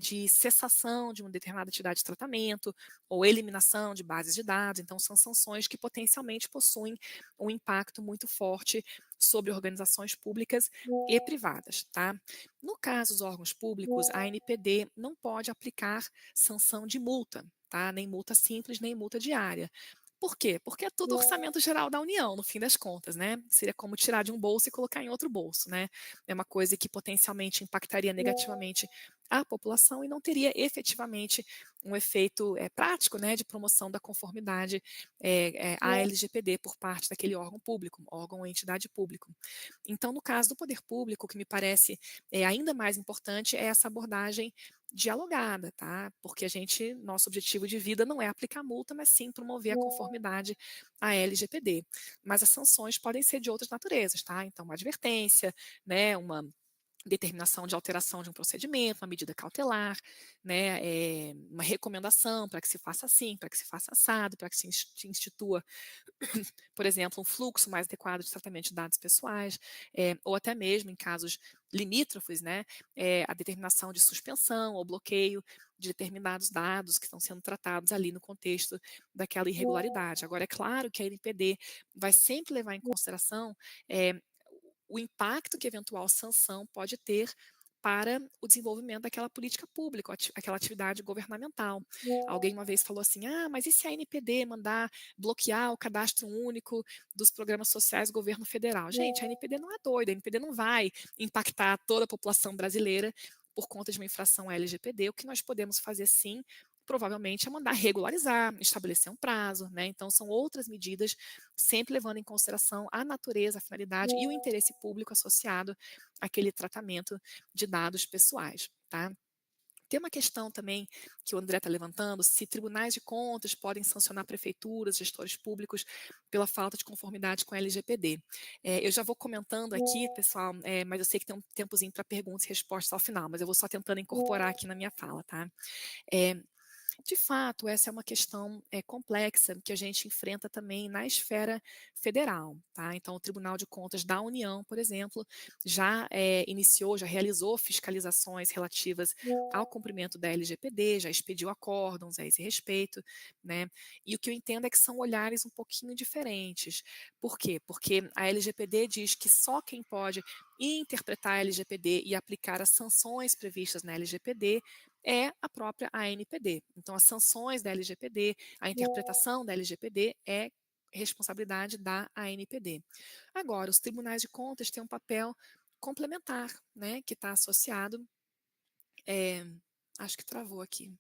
de cessação de uma determinada atividade de tratamento, ou eliminação de bases de dados. Então, são sanções que potencialmente possuem um impacto muito forte sobre organizações públicas e privadas, tá? No caso dos órgãos públicos, a ANPD não pode aplicar sanção de multa, tá? Nem multa simples, nem multa diária. Por quê? Porque é tudo orçamento geral da União, no fim das contas, né? Seria como tirar de um bolso e colocar em outro bolso, né? É uma coisa que potencialmente impactaria negativamente a população e não teria efetivamente um efeito prático, né, de promoção da conformidade à LGPD por parte daquele órgão público, órgão ou entidade público. Então, no caso do poder público, o que me parece ainda mais importante é essa abordagem dialogada, tá? Porque nosso objetivo de vida não é aplicar multa, mas sim promover a conformidade à LGPD. Mas as sanções podem ser de outras naturezas, tá? Então, uma advertência, né, uma determinação de alteração de um procedimento, uma medida cautelar, né, uma recomendação para que se faça assim, para que se faça assado, para que se institua, por exemplo, um fluxo mais adequado de tratamento de dados pessoais, ou até mesmo em casos limítrofes, né, a determinação de suspensão ou bloqueio de determinados dados que estão sendo tratados ali no contexto daquela irregularidade. Agora, é claro que a NPD vai sempre levar em consideração o impacto que eventual sanção pode ter para o desenvolvimento daquela política pública, aquela atividade governamental. Alguém uma vez falou assim: ah, mas e se a NPD mandar bloquear o cadastro único dos programas sociais do governo federal? Gente, a NPD não é doida, a NPD não vai impactar toda a população brasileira por conta de uma infração à LGPD. O que nós podemos fazer, sim, provavelmente é mandar regularizar, estabelecer um prazo, né? Então, são outras medidas, sempre levando em consideração a natureza, a finalidade e o interesse público associado àquele tratamento de dados pessoais, tá? Tem uma questão também que o André está levantando, se tribunais de contas podem sancionar prefeituras, gestores públicos, pela falta de conformidade com a LGPD. Eu já vou comentando aqui, pessoal, mas eu sei que tem um tempozinho para perguntas e respostas ao final, mas eu vou só tentando incorporar aqui na minha fala, tá? De fato, essa é uma questão complexa que a gente enfrenta também na esfera federal, tá? Então, o Tribunal de Contas da União, por exemplo, já iniciou, já realizou fiscalizações relativas ao cumprimento da LGPD, já expediu acórdãos a esse respeito, né? E o que eu entendo é que são olhares um pouquinho diferentes. Por quê? Porque a LGPD diz que só quem pode interpretar a LGPD e aplicar as sanções previstas na LGPD é a própria ANPD. Então, as sanções da LGPD, a interpretação da LGPD é responsabilidade da ANPD. Agora, os tribunais de contas têm um papel complementar, né, que está associado. Acho que travou aqui.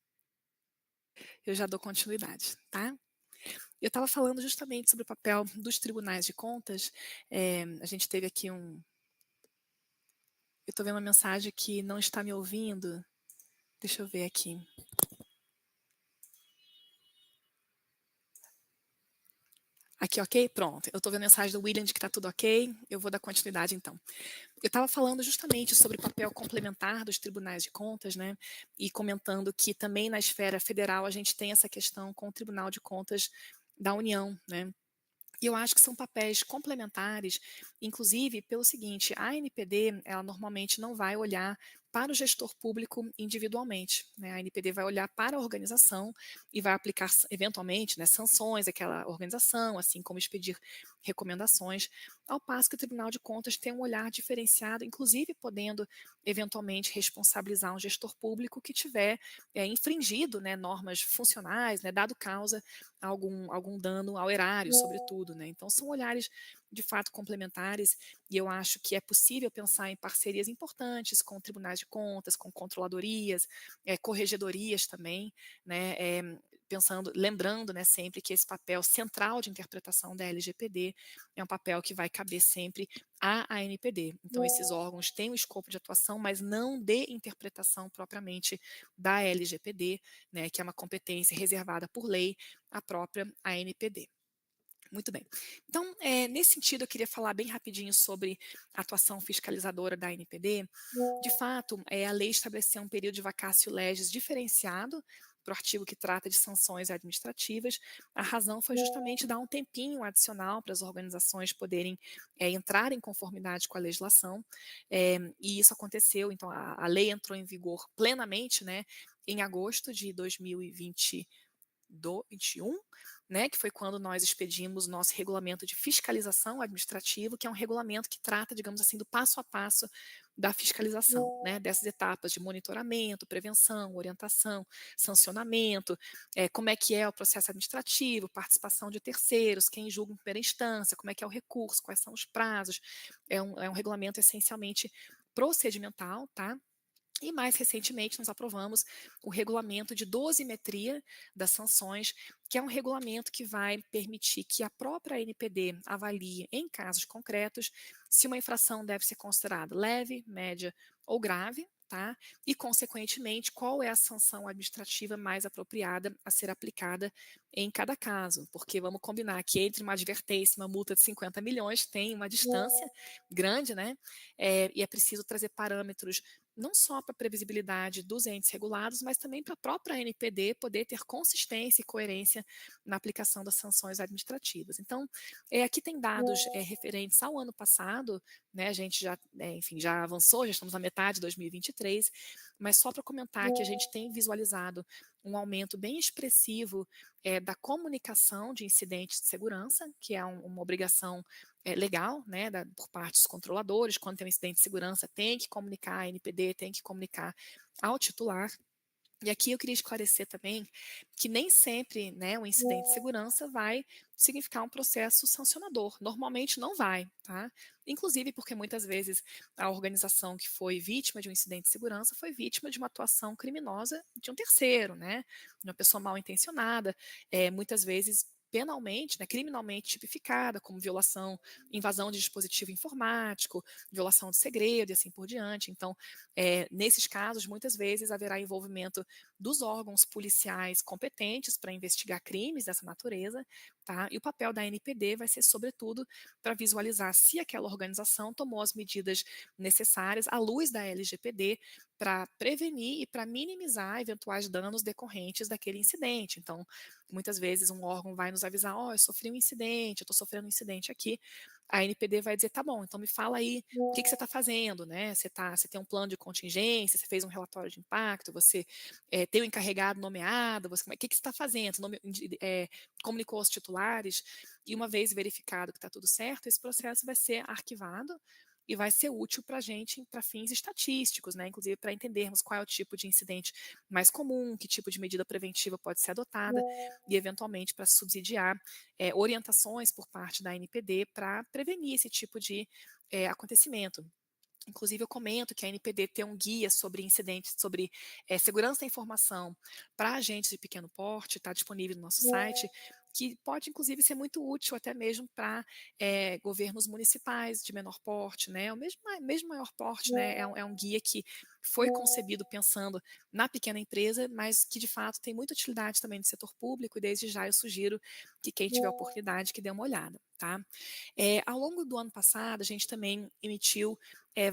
Eu já dou continuidade, tá? Eu estava falando justamente sobre o papel dos tribunais de contas. A gente teve aqui eu estou vendo uma mensagem que não está me ouvindo. Deixa eu ver aqui. Aqui, ok? Pronto. Eu estou vendo a mensagem do William de que está tudo ok. Eu vou dar continuidade, então. Eu estava falando justamente sobre o papel complementar dos tribunais de contas, né? E comentando que também na esfera federal a gente tem essa questão com o Tribunal de Contas da União, né? E eu acho que são papéis complementares, inclusive pelo seguinte: a ANPD, ela normalmente não vai olhar para o gestor público individualmente, né? A ANPD vai olhar para a organização e vai aplicar, eventualmente, né, sanções àquela organização, assim como expedir recomendações, ao passo que o Tribunal de Contas tem um olhar diferenciado, inclusive podendo, eventualmente, responsabilizar um gestor público que tiver infringido, né, normas funcionais, né, dado causa a algum dano ao erário, sobretudo, né? Então, são olhares de fato complementares, e eu acho que é possível pensar em parcerias importantes com tribunais de contas, com controladorias, corregedorias também, né? lembrando, né, sempre que esse papel central de interpretação da LGPD é um papel que vai caber sempre à ANPD. Então, esses órgãos têm o escopo de atuação, mas não de interpretação propriamente da LGPD, né, que é uma competência reservada por lei à própria ANPD. Muito bem. Então, nesse sentido, eu queria falar bem rapidinho sobre a atuação fiscalizadora da ANPD. De fato, a lei estabeleceu um período de vacatio legis diferenciado para o artigo que trata de sanções administrativas. A razão foi justamente dar um tempinho adicional para as organizações poderem entrar em conformidade com a legislação, e isso aconteceu, então a lei entrou em vigor plenamente, né, em agosto de 2021, né, que foi quando nós expedimos nosso regulamento de fiscalização administrativo, que é um regulamento que trata, digamos assim, do passo a passo da fiscalização, né, dessas etapas de monitoramento, prevenção, orientação, sancionamento, como é que é o processo administrativo, participação de terceiros, quem julga em primeira instância, como é que é o recurso, quais são os prazos. É um regulamento essencialmente procedimental, tá? E mais recentemente nós aprovamos o regulamento de dosimetria das sanções, que é um regulamento que vai permitir que a própria ANPD avalie, em casos concretos, se uma infração deve ser considerada leve, média ou grave, tá? E, consequentemente, qual é a sanção administrativa mais apropriada a ser aplicada em cada caso. Porque vamos combinar que entre uma advertência e uma multa de 50 milhões tem uma distância grande, né? E é preciso trazer parâmetros não só para a previsibilidade dos entes regulados, mas também para a própria ANPD poder ter consistência e coerência na aplicação das sanções administrativas. Então, aqui tem dados referentes ao ano passado, né, a gente já, enfim, já avançou, já estamos na metade de 2023, mas só para comentar que a gente tem visualizado um aumento bem expressivo da comunicação de incidentes de segurança, que é uma obrigação legal, né, por parte dos controladores. Quando tem um incidente de segurança, tem que comunicar a NPD, tem que comunicar ao titular. E aqui eu queria esclarecer também que nem sempre, né, um incidente de segurança vai significar um processo sancionador. Normalmente não vai, tá? Inclusive porque muitas vezes a organização que foi vítima de um incidente de segurança foi vítima de uma atuação criminosa de um terceiro, né? De uma pessoa mal intencionada, muitas vezes penalmente, né, criminalmente tipificada, como violação, invasão de dispositivo informático, violação de segredo e assim por diante. Então, nesses casos, muitas vezes haverá envolvimento dos órgãos policiais competentes para investigar crimes dessa natureza, tá? E o papel da ANPD vai ser, sobretudo, para visualizar se aquela organização tomou as medidas necessárias à luz da LGPD para prevenir e para minimizar eventuais danos decorrentes daquele incidente. Então, muitas vezes um órgão vai nos avisar, eu sofri um incidente, eu estou sofrendo um incidente aqui. A ANPD vai dizer, tá bom, então me fala aí o que você está fazendo, né? Você tem um plano de contingência, você fez um relatório de impacto, você tem o encarregado nomeado, o que você está fazendo? Comunicou aos titulares, e uma vez verificado que está tudo certo, esse processo vai ser arquivado e vai ser útil para a gente para fins estatísticos, né? Inclusive para entendermos qual é o tipo de incidente mais comum, que tipo de medida preventiva pode ser adotada e, eventualmente, para subsidiar orientações por parte da ANPD para prevenir esse tipo de acontecimento. Inclusive, eu comento que a ANPD tem um guia sobre incidentes, sobre segurança da informação para agentes de pequeno porte, está disponível no nosso site, que pode, inclusive, ser muito útil até mesmo para governos municipais de menor porte, né? O mesmo maior porte, né? É um guia que foi concebido pensando na pequena empresa, mas que, de fato, tem muita utilidade também no setor público, e desde já eu sugiro que quem tiver oportunidade que dê uma olhada, tá? Ao longo do ano passado, a gente também emitiu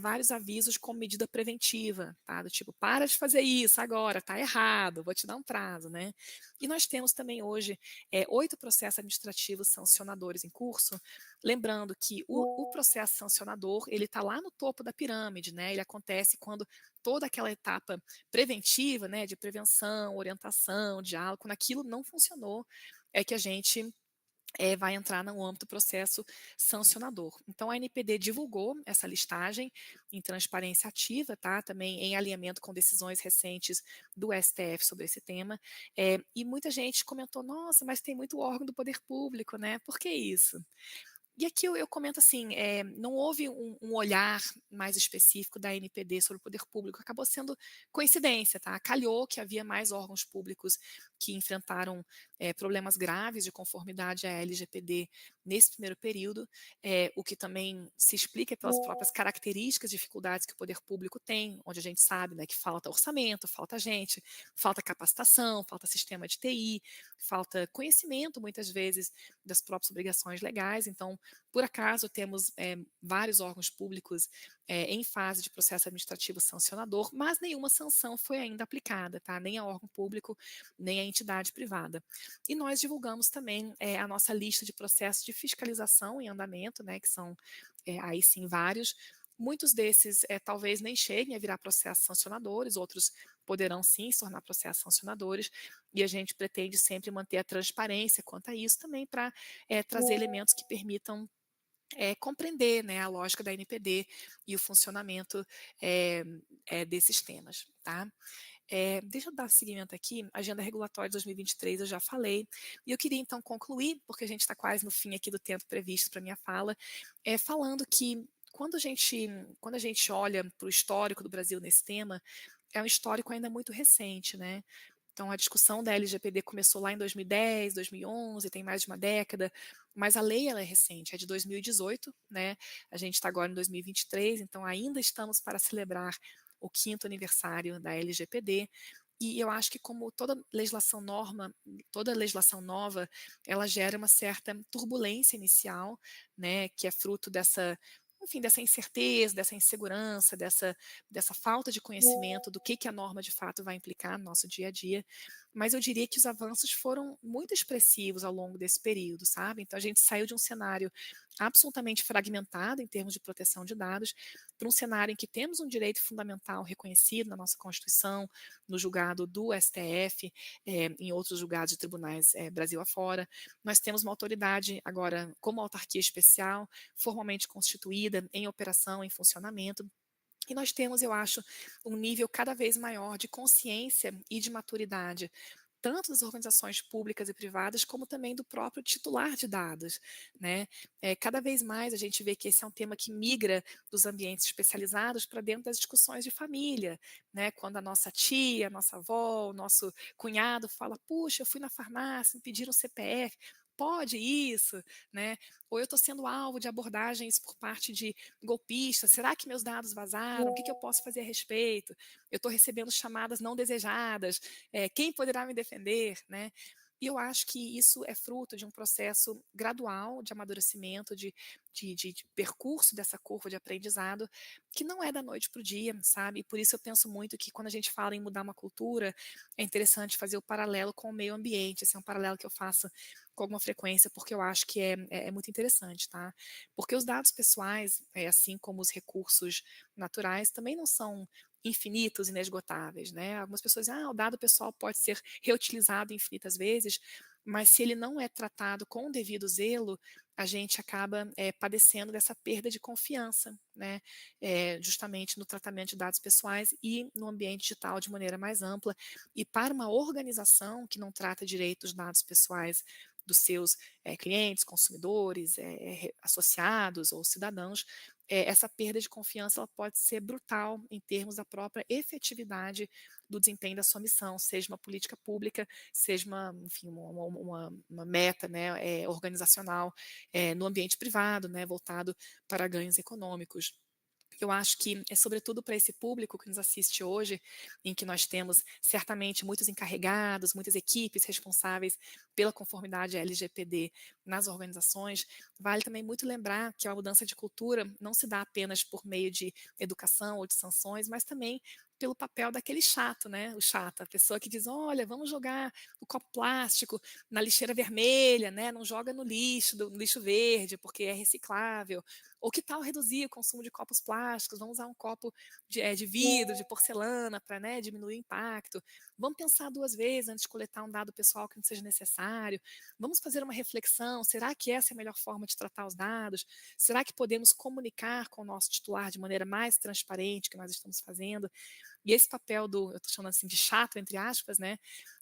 vários avisos como medida preventiva, tá? Do tipo, para de fazer isso agora, tá errado, vou te dar um prazo, né? E nós temos também hoje 8 processos administrativos sancionadores em curso, lembrando que o processo sancionador, ele está lá no topo da pirâmide, né? Ele acontece quando toda aquela etapa preventiva, né, de prevenção, orientação, diálogo, quando aquilo não funcionou, é que a gente vai entrar no âmbito do processo sancionador. Então, a ANPD divulgou essa listagem em transparência ativa, tá? Também em alinhamento com decisões recentes do STF sobre esse tema. E muita gente comentou, nossa, mas tem muito órgão do poder público, né? Por que isso? E aqui eu comento assim, não houve um olhar mais específico da ANPD sobre o poder público, acabou sendo coincidência, tá? Calhou que havia mais órgãos públicos que enfrentaram problemas graves de conformidade à LGPD nesse primeiro período, o que também se explica pelas próprias características, dificuldades que o poder público tem, onde a gente sabe, né, que falta orçamento, falta gente, falta capacitação, falta sistema de TI, falta conhecimento, muitas vezes, das próprias obrigações legais. Então, por acaso, temos vários órgãos públicos em fase de processo administrativo sancionador, mas nenhuma sanção foi ainda aplicada, tá? Nem a órgão público, nem a entidade privada. E nós divulgamos também a nossa lista de processos de fiscalização em andamento, né? Que são aí sim vários. Muitos desses talvez nem cheguem a virar processos sancionadores, outros poderão sim se tornar processos sancionadores, e a gente pretende sempre manter a transparência quanto a isso também para trazer elementos que permitam compreender, né, a lógica da NPD e o funcionamento desses temas, tá? Deixa eu dar seguimento aqui, agenda regulatória de 2023 eu já falei, e eu queria então concluir, porque a gente está quase no fim aqui do tempo previsto para minha fala, falando que quando a gente olha para o histórico do Brasil nesse tema, é um histórico ainda muito recente, né? Então, a discussão da LGPD começou lá em 2010, 2011, tem mais de uma década, mas a lei ela é recente, é de 2018, né? A gente está agora em 2023, então ainda estamos para celebrar o 5º aniversário da LGPD, e eu acho que como toda legislação nova, ela gera uma certa turbulência inicial, né, que é fruto dessa, enfim, dessa incerteza, dessa insegurança, dessa falta de conhecimento do que a norma de fato vai implicar no nosso dia a dia, mas eu diria que os avanços foram muito expressivos ao longo desse período, sabe? Então a gente saiu de um cenário absolutamente fragmentado em termos de proteção de dados, para um cenário em que temos um direito fundamental reconhecido na nossa Constituição, no julgado do STF, em outros julgados de tribunais Brasil afora. Nós temos uma autoridade agora como autarquia especial, formalmente constituída, em operação, em funcionamento. E nós temos, eu acho, um nível cada vez maior de consciência e de maturidade, tanto das organizações públicas e privadas, como também do próprio titular de dados, né? Cada vez mais a gente vê que esse é um tema que migra dos ambientes especializados para dentro das discussões de família, né? Quando a nossa tia, a nossa avó, o nosso cunhado fala, puxa, eu fui na farmácia, me pediram CPF, pode isso, né? Ou eu estou sendo alvo de abordagens por parte de golpistas, será que meus dados vazaram? O que eu posso fazer a respeito? Eu estou recebendo chamadas não desejadas, quem poderá me defender, né? E eu acho que isso é fruto de um processo gradual de amadurecimento, de percurso dessa curva de aprendizado, que não é da noite para o dia, sabe? E por isso eu penso muito que quando a gente fala em mudar uma cultura, é interessante fazer o paralelo com o meio ambiente. Esse é um paralelo que eu faço com alguma frequência, porque eu acho que é muito interessante, tá? Porque os dados pessoais, assim como os recursos naturais, também não são infinitos, inesgotáveis, né? Algumas pessoas dizem, o dado pessoal pode ser reutilizado infinitas vezes, mas se ele não é tratado com o devido zelo, a gente acaba padecendo dessa perda de confiança, né? Justamente no tratamento de dados pessoais e no ambiente digital de maneira mais ampla. E para uma organização que não trata direito os dados pessoais dos seus clientes, consumidores, associados ou cidadãos, essa perda de confiança ela pode ser brutal em termos da própria efetividade do desempenho da sua missão, seja uma política pública, seja enfim, uma meta, né, organizacional no ambiente privado, né, voltado para ganhos econômicos. Eu acho que é sobretudo para esse público que nos assiste hoje, em que nós temos certamente muitos encarregados, muitas equipes responsáveis pela conformidade LGPD nas organizações, vale também muito lembrar que a mudança de cultura não se dá apenas por meio de educação ou de sanções, mas também pelo papel daquele chato, né? O chato, a pessoa que diz, olha, vamos jogar o copo plástico na lixeira vermelha, né? Não joga no lixo, no lixo verde, porque é reciclável. Ou que tal reduzir o consumo de copos plásticos? Vamos usar um copo de vidro, de porcelana, para, né, diminuir o impacto. Vamos pensar 2 vezes antes de coletar um dado pessoal que não seja necessário. Vamos fazer uma reflexão. Será que essa é a melhor forma de tratar os dados? Será que podemos comunicar com o nosso titular de maneira mais transparente que nós estamos fazendo? E esse papel eu estou chamando assim de chato, entre aspas, né?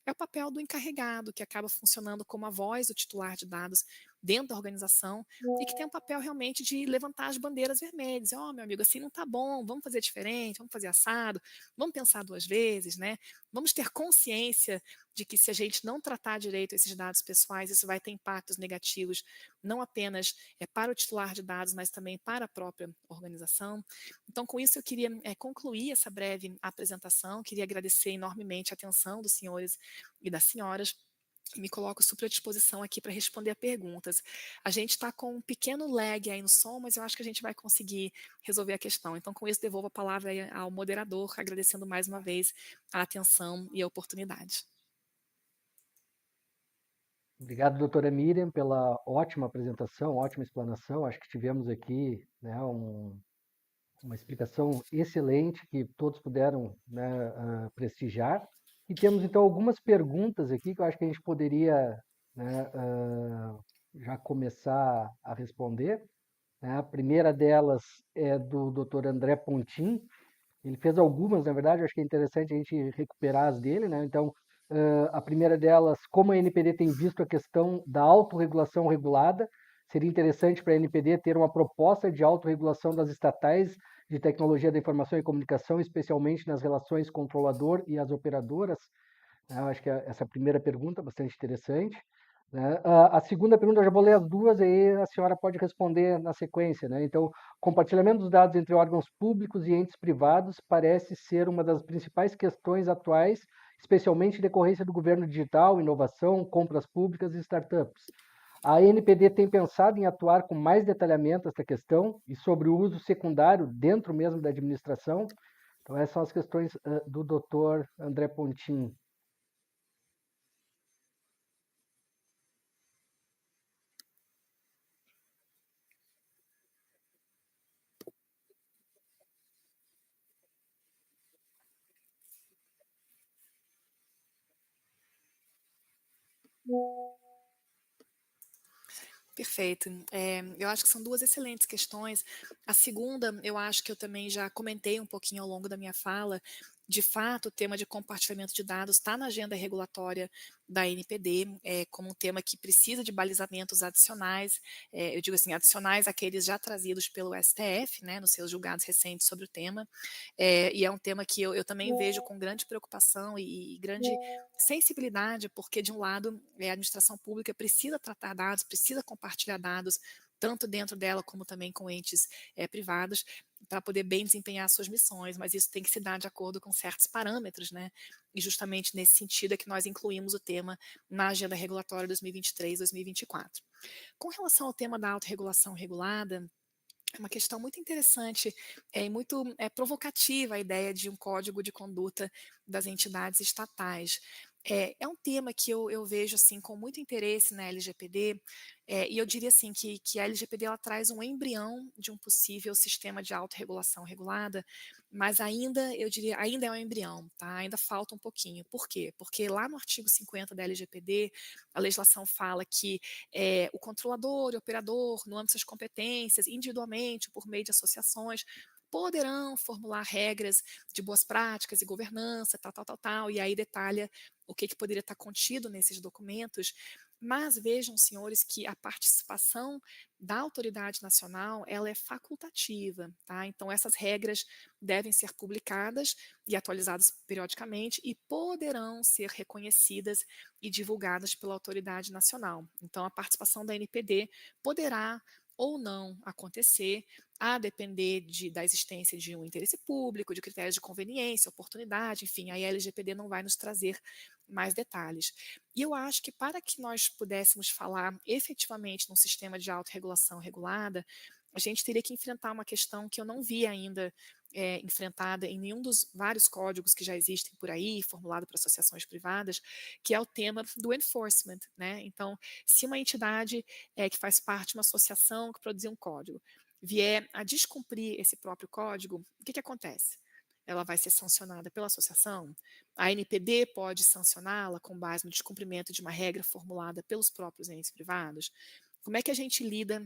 É o papel do encarregado, que acaba funcionando como a voz do titular de dados dentro da organização e que tem um papel realmente de levantar as bandeiras vermelhas. Meu amigo, assim não tá bom, vamos fazer diferente, vamos fazer assado, vamos pensar 2 vezes, né? Vamos ter consciência de que se a gente não tratar direito esses dados pessoais, isso vai ter impactos negativos, não apenas para o titular de dados, mas também para a própria organização. Então, com isso, eu queria concluir essa breve apresentação, queria agradecer enormemente a atenção dos senhores e das senhoras, me coloco super à disposição aqui para responder a perguntas. A gente está com um pequeno lag aí no som, mas eu acho que a gente vai conseguir resolver a questão. Então, com isso, devolvo a palavra aí ao moderador, agradecendo mais uma vez a atenção e a oportunidade. Obrigado, doutora Miriam, pela ótima apresentação, ótima explanação. Acho que tivemos aqui, né, uma explicação excelente que todos puderam, né, prestigiar. E temos, então, algumas perguntas aqui que eu acho que a gente poderia, né, já começar a responder, né? A primeira delas é do Dr. André Pontin. Ele fez algumas, na verdade, eu acho que é interessante a gente recuperar as dele, né? Então, a primeira delas, como a NPD tem visto a questão da autorregulação regulada, seria interessante para a NPD ter uma proposta de autorregulação das estatais de tecnologia da informação e comunicação, especialmente nas relações controlador e as operadoras. Eu acho que essa primeira pergunta é bastante interessante, né? A segunda pergunta, eu já vou ler as duas, aí a senhora pode responder na sequência, né? Então, compartilhamento dos dados entre órgãos públicos e entes privados parece ser uma das principais questões atuais, especialmente em decorrência do governo digital, inovação, compras públicas e startups. A ANPD tem pensado em atuar com mais detalhamento esta questão e sobre o uso secundário dentro mesmo da administração. Então, essas são as questões do Dr. André Pontin. Perfeito. Eu acho que são 2 excelentes questões. A segunda, eu acho que eu também já comentei um pouquinho ao longo da minha fala. De fato, o tema de compartilhamento de dados está na agenda regulatória da NPD, como um tema que precisa de balizamentos adicionais, eu digo assim, adicionais àqueles já trazidos pelo STF, né, nos seus julgados recentes sobre o tema, e é um tema que eu também vejo com grande preocupação e grande sensibilidade, porque, de um lado, a administração pública precisa tratar dados, precisa compartilhar dados, tanto dentro dela como também com entes privados, para poder bem desempenhar suas missões, mas isso tem que se dar de acordo com certos parâmetros, né? E justamente nesse sentido é que nós incluímos o tema na Agenda Regulatória 2023-2024. Com relação ao tema da autorregulação regulada, é uma questão muito interessante e muito provocativa a ideia de um código de conduta das entidades estatais. É um tema que eu vejo assim com muito interesse na LGPD, e eu diria assim que a LGPD ela traz um embrião de um possível sistema de autorregulação regulada, mas ainda, eu diria, ainda é um embrião, tá? Ainda falta um pouquinho. Por quê? Porque lá no artigo 50 da LGPD, a legislação fala que o controlador e operador, no âmbito de suas competências, individualmente, por meio de associações, poderão formular regras de boas práticas e governança, tal, e aí detalha o que poderia estar contido nesses documentos, mas vejam, senhores, que a participação da autoridade nacional, ela é facultativa, tá? Então, essas regras devem ser publicadas e atualizadas periodicamente e poderão ser reconhecidas e divulgadas pela autoridade nacional. Então, a participação da NPD poderá ou não acontecer, a depender da existência de um interesse público, de critérios de conveniência, oportunidade, enfim, aí a LGPD não vai nos trazer mais detalhes. E eu acho que para que nós pudéssemos falar efetivamente num sistema de autorregulação regulada, a gente teria que enfrentar uma questão que eu não vi ainda enfrentada em nenhum dos vários códigos que já existem por aí, formulado por associações privadas, que é o tema do enforcement, né? Então, se uma entidade que faz parte de uma associação que produziu um código vier a descumprir esse próprio código, o que acontece? Ela vai ser sancionada pela associação? A NPD pode sancioná-la com base no descumprimento de uma regra formulada pelos próprios entes privados? Como é que a gente lida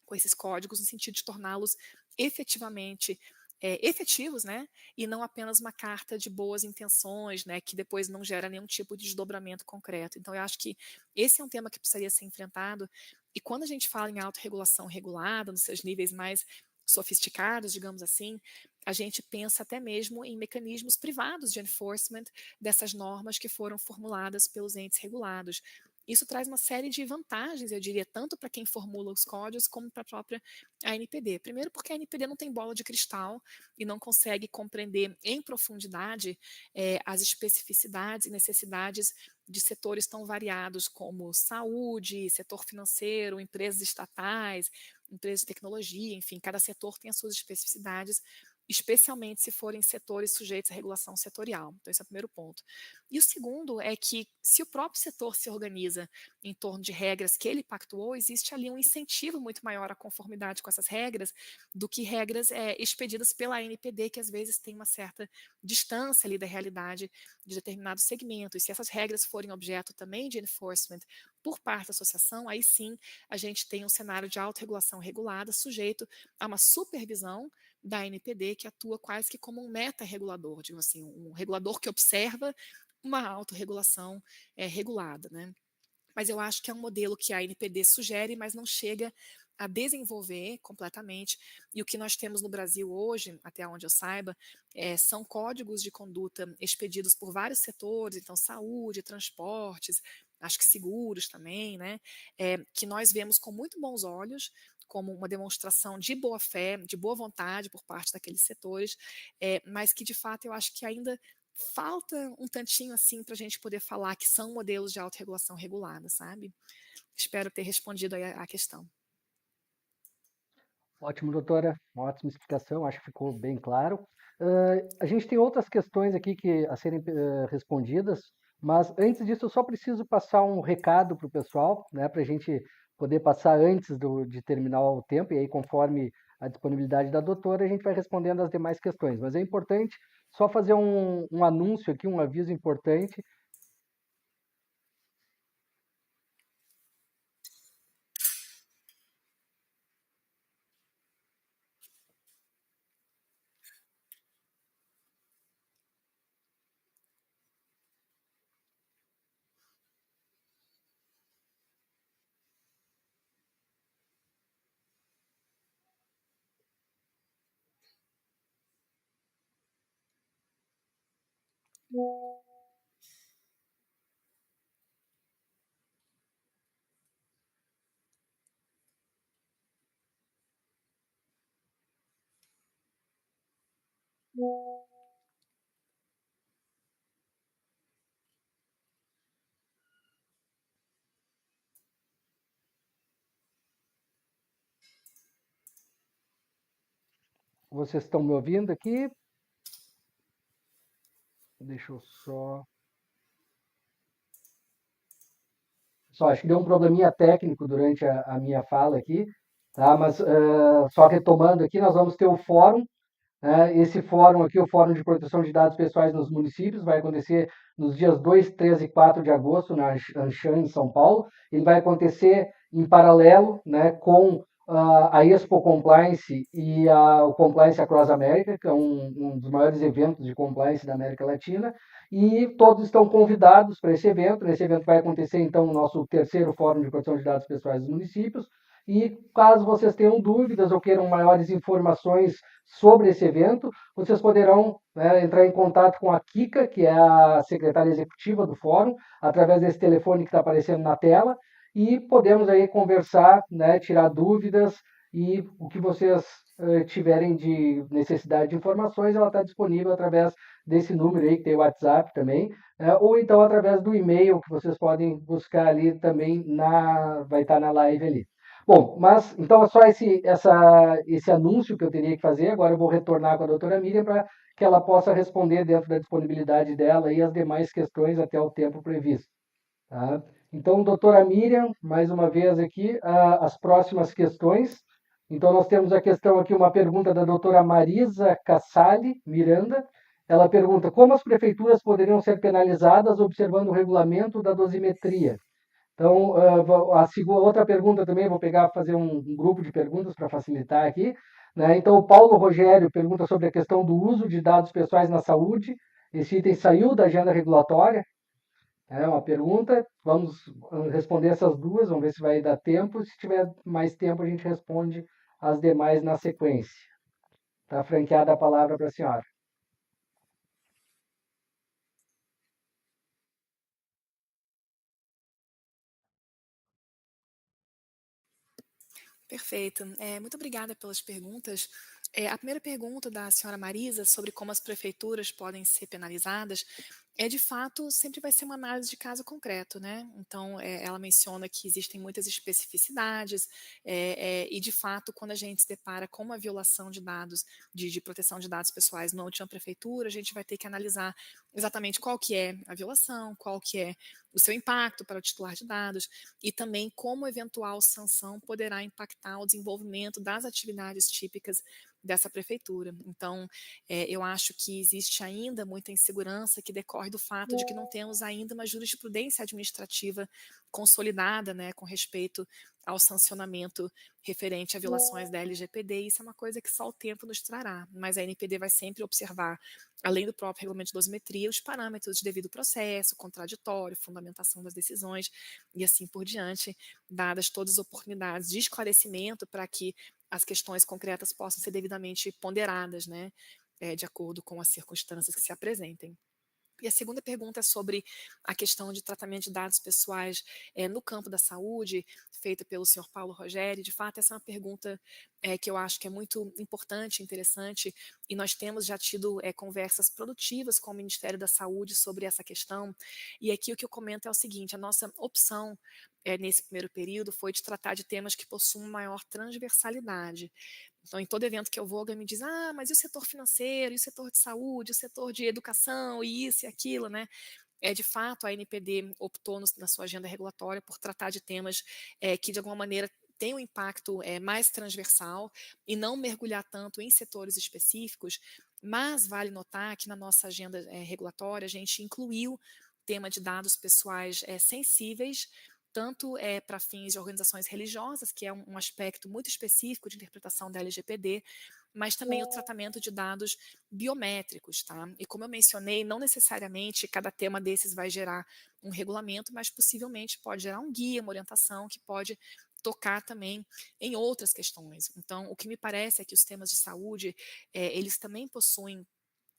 com esses códigos no sentido de torná-los efetivamente efetivos, né, e não apenas uma carta de boas intenções, né, que depois não gera nenhum tipo de desdobramento concreto. Então eu acho que esse é um tema que precisaria ser enfrentado, e quando a gente fala em autorregulação regulada, nos seus níveis mais sofisticados, digamos assim, a gente pensa até mesmo em mecanismos privados de enforcement dessas normas que foram formuladas pelos entes regulados. Isso traz uma série de vantagens, eu diria, tanto para quem formula os códigos como para a própria ANPD. Primeiro, porque a ANPD não tem bola de cristal e não consegue compreender em profundidade as especificidades e necessidades de setores tão variados como saúde, setor financeiro, empresas estatais, empresas de tecnologia, enfim, cada setor tem as suas especificidades, especialmente se forem setores sujeitos à regulação setorial. Então, esse é o primeiro ponto. E o segundo é que, se o próprio setor se organiza em torno de regras que ele pactuou, existe ali um incentivo muito maior à conformidade com essas regras do que regras expedidas pela ANPD, que às vezes tem uma certa distância ali da realidade de determinado segmento. E se essas regras forem objeto também de enforcement por parte da associação, aí sim a gente tem um cenário de autorregulação regulada, sujeito a uma supervisão da ANPD, que atua quase que como um meta-regulador, digamos assim, um regulador que observa uma autorregulação regulada, né? Mas eu acho que é um modelo que a ANPD sugere, mas não chega a desenvolver completamente. E o que nós temos no Brasil hoje, até onde eu saiba, são códigos de conduta expedidos por vários setores, então saúde, transportes, acho que seguros também, né? Que nós vemos com muito bons olhos, como uma demonstração de boa fé, de boa vontade por parte daqueles setores, mas que de fato eu acho que ainda falta um tantinho assim para a gente poder falar que são modelos de autorregulação regulada, sabe? Espero ter respondido aí a questão. Ótimo, doutora. Uma ótima explicação, acho que ficou bem claro. A gente tem outras questões aqui a serem respondidas, mas antes disso eu só preciso passar um recado para o pessoal, né, para a gente poder passar antes de terminar o tempo, e aí conforme a disponibilidade da doutora, a gente vai respondendo as demais questões. Mas é importante só fazer um anúncio aqui, um aviso importante. Vocês estão me ouvindo aqui? Deixa eu só... Só acho que deu um probleminha técnico durante a minha fala aqui, tá? Mas só retomando aqui, nós vamos ter o fórum, né? Esse fórum aqui, o Fórum de Proteção de Dados Pessoais nos Municípios, vai acontecer nos dias 2, 3 e 4 de agosto, na Anshan, em São Paulo. Ele vai acontecer em paralelo, né, com a Expo Compliance e o Compliance Across America, que é um dos maiores eventos de compliance da América Latina, e todos estão convidados para esse evento. Nesse evento vai acontecer, então, o nosso terceiro Fórum de Proteção de Dados Pessoais dos Municípios, e caso vocês tenham dúvidas ou queiram maiores informações sobre esse evento, vocês poderão, né, entrar em contato com a Kika, que é a secretária executiva do fórum, através desse telefone que está aparecendo na tela, e podemos aí conversar, né, tirar dúvidas, e o que vocês tiverem de necessidade de informações, ela está disponível através desse número aí, que tem o WhatsApp também, ou então através do e-mail, que vocês podem buscar ali também, vai estar na live ali. Bom, mas então é só esse anúncio que eu teria que fazer. Agora eu vou retornar com a doutora Miriam para que ela possa responder dentro da disponibilidade dela e as demais questões até o tempo previsto. Tá? Então, doutora Miriam, mais uma vez aqui, as próximas questões. Então, nós temos a questão aqui, uma pergunta da doutora Marisa Cassali Miranda. Ela pergunta: como as prefeituras poderiam ser penalizadas observando o regulamento da dosimetria? Então, a outra pergunta também, vou pegar, fazer um grupo de perguntas para facilitar aqui, né? Então, o Paulo Rogério pergunta sobre a questão do uso de dados pessoais na saúde. Esse item saiu da agenda regulatória, é uma pergunta. Vamos responder essas duas, vamos ver se vai dar tempo. Se tiver mais tempo, a gente responde as demais na sequência. Está franqueada a palavra para a senhora. Perfeito. Muito obrigada pelas perguntas. A primeira pergunta da senhora Marisa sobre como as prefeituras podem ser penalizadas, de fato, sempre vai ser uma análise de caso concreto, né? Então, ela menciona que existem muitas especificidades, e de fato, quando a gente se depara com uma violação de dados, de proteção de dados pessoais no âmbito de uma prefeitura, a gente vai ter que analisar exatamente qual que é a violação, qual que é o seu impacto para o titular de dados, e também como eventual sanção poderá impactar o desenvolvimento das atividades típicas dessa prefeitura. Então, eu acho que existe ainda muita insegurança que decorre do fato de que não temos ainda uma jurisprudência administrativa consolidada, né, com respeito ao sancionamento referente a violações da LGPD. Isso é uma coisa que só o tempo nos trará, mas a NPD vai sempre observar, além do próprio regulamento de dosimetria, os parâmetros de devido processo, contraditório, fundamentação das decisões e assim por diante, dadas todas as oportunidades de esclarecimento para que as questões concretas possam ser devidamente ponderadas, né, de acordo com as circunstâncias que se apresentem. E a segunda pergunta é sobre a questão de tratamento de dados pessoais no campo da saúde, feita pelo senhor Paulo Rogério. De fato, essa é uma pergunta que eu acho que é muito importante, interessante, e nós temos já tido conversas produtivas com o Ministério da Saúde sobre essa questão. E aqui o que eu comento é o seguinte: a nossa opção nesse primeiro período foi de tratar de temas que possuem maior transversalidade. Então, em todo evento que eu vou, alguém me diz: ah, mas e o setor financeiro, e o setor de saúde, o setor de educação, e isso e aquilo, né? De fato, a NPD optou na sua agenda regulatória por tratar de temas que, de alguma maneira, têm um impacto mais transversal e não mergulhar tanto em setores específicos, mas vale notar que na nossa agenda regulatória a gente incluiu tema de dados pessoais sensíveis, tanto para fins de organizações religiosas, que é um aspecto muito específico de interpretação da LGPD, mas também o tratamento de dados biométricos, tá? E como eu mencionei, não necessariamente cada tema desses vai gerar um regulamento, mas possivelmente pode gerar um guia, uma orientação que pode tocar também em outras questões. Então, o que me parece é que os temas de saúde, eles também possuem,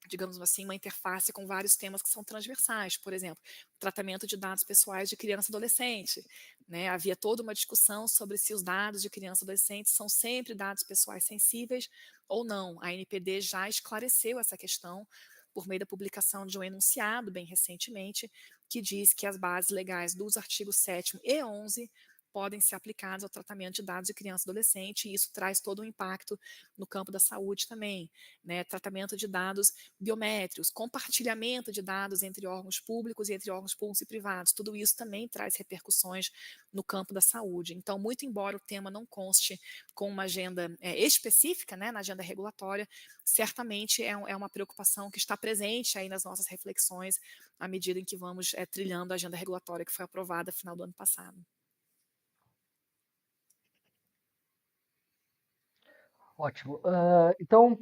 digamos assim, uma interface com vários temas que são transversais. Por exemplo, tratamento de dados pessoais de criança e adolescente, né? Havia toda uma discussão sobre se os dados de criança e adolescente são sempre dados pessoais sensíveis ou não. A NPD já esclareceu essa questão por meio da publicação de um enunciado, bem recentemente, que diz que as bases legais dos artigos 7º e 11 podem ser aplicados ao tratamento de dados de criança e adolescente, e isso traz todo um impacto no campo da saúde também, né? Tratamento de dados biométricos, compartilhamento de dados entre órgãos públicos e entre órgãos públicos e privados, tudo isso também traz repercussões no campo da saúde. Então, muito embora o tema não conste com uma agenda específica, né, na agenda regulatória, certamente é uma preocupação que está presente aí nas nossas reflexões à medida em que vamos trilhando a agenda regulatória que foi aprovada no final do ano passado. Ótimo. Então,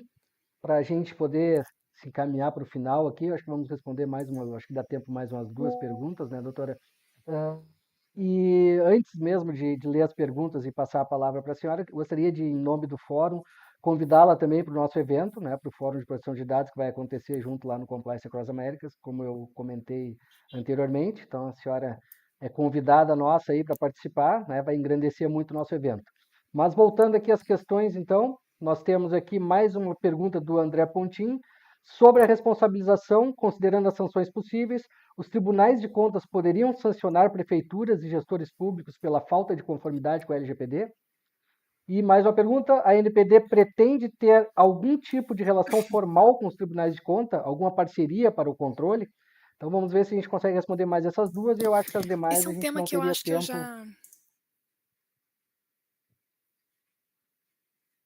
para a gente poder se encaminhar para o final aqui, eu acho que vamos responder mais uma, acho que dá tempo mais umas duas perguntas, né, doutora? Ah, e antes mesmo de ler as perguntas e passar a palavra para a senhora, eu gostaria de, em nome do fórum, convidá-la também para o nosso evento, né, para o Fórum de Proteção de Dados, que vai acontecer junto lá no Compliance Across Américas, como eu comentei anteriormente. Então, a senhora é convidada nossa aí para participar, né, vai engrandecer muito o nosso evento. Mas voltando aqui às questões, então, nós temos aqui mais uma pergunta do André Pontin sobre a responsabilização, considerando as sanções possíveis. Os tribunais de contas poderiam sancionar prefeituras e gestores públicos pela falta de conformidade com a LGPD? E mais uma pergunta: a NPD pretende ter algum tipo de relação formal com os tribunais de conta, alguma parceria para o controle? Então vamos ver se a gente consegue responder mais essas duas, e eu acho que as demais Esse é a um gente tema não que eu teria acho que eu tempo. já...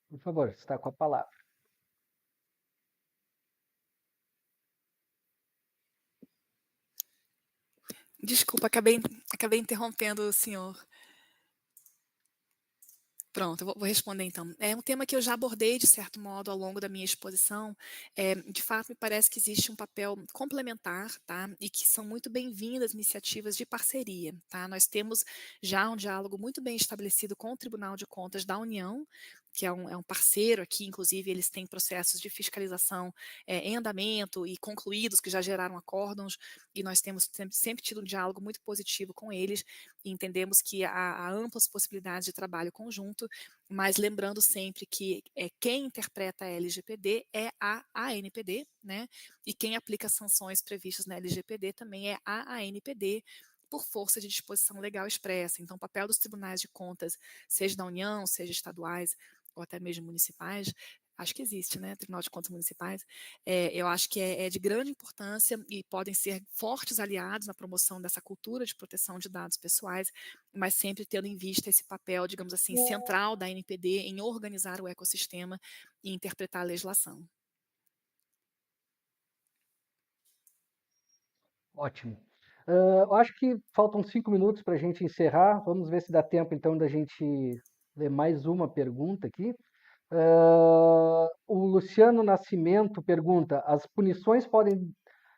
Por favor, está com a palavra. Desculpa, acabei interrompendo o senhor. Pronto, eu vou responder então. É um tema que eu já abordei, de certo modo, ao longo da minha exposição. De fato, me parece que existe um papel complementar, tá? E que são muito bem-vindas iniciativas de parceria, tá? Nós temos já um diálogo muito bem estabelecido com o Tribunal de Contas da União, que é um parceiro aqui, inclusive eles têm processos de fiscalização em andamento e concluídos, que já geraram acórdãos, e nós temos sempre tido um diálogo muito positivo com eles, e entendemos que há amplas possibilidades de trabalho conjunto, mas lembrando sempre que quem interpreta a LGPD é a ANPD, né? E quem aplica sanções previstas na LGPD também é a ANPD, por força de disposição legal expressa. Então, o papel dos tribunais de contas, seja da União, seja estaduais ou até mesmo municipais, acho que existe, né? Tribunal de Contas Municipais, eu acho que é de grande importância e podem ser fortes aliados na promoção dessa cultura de proteção de dados pessoais, mas sempre tendo em vista esse papel, digamos assim, central da NPD em organizar o ecossistema e interpretar a legislação. Ótimo. Eu acho que faltam 5 minutos para a gente encerrar. Vamos ver se dá tempo, então, da gente ler mais uma pergunta aqui. O Luciano Nascimento pergunta: as punições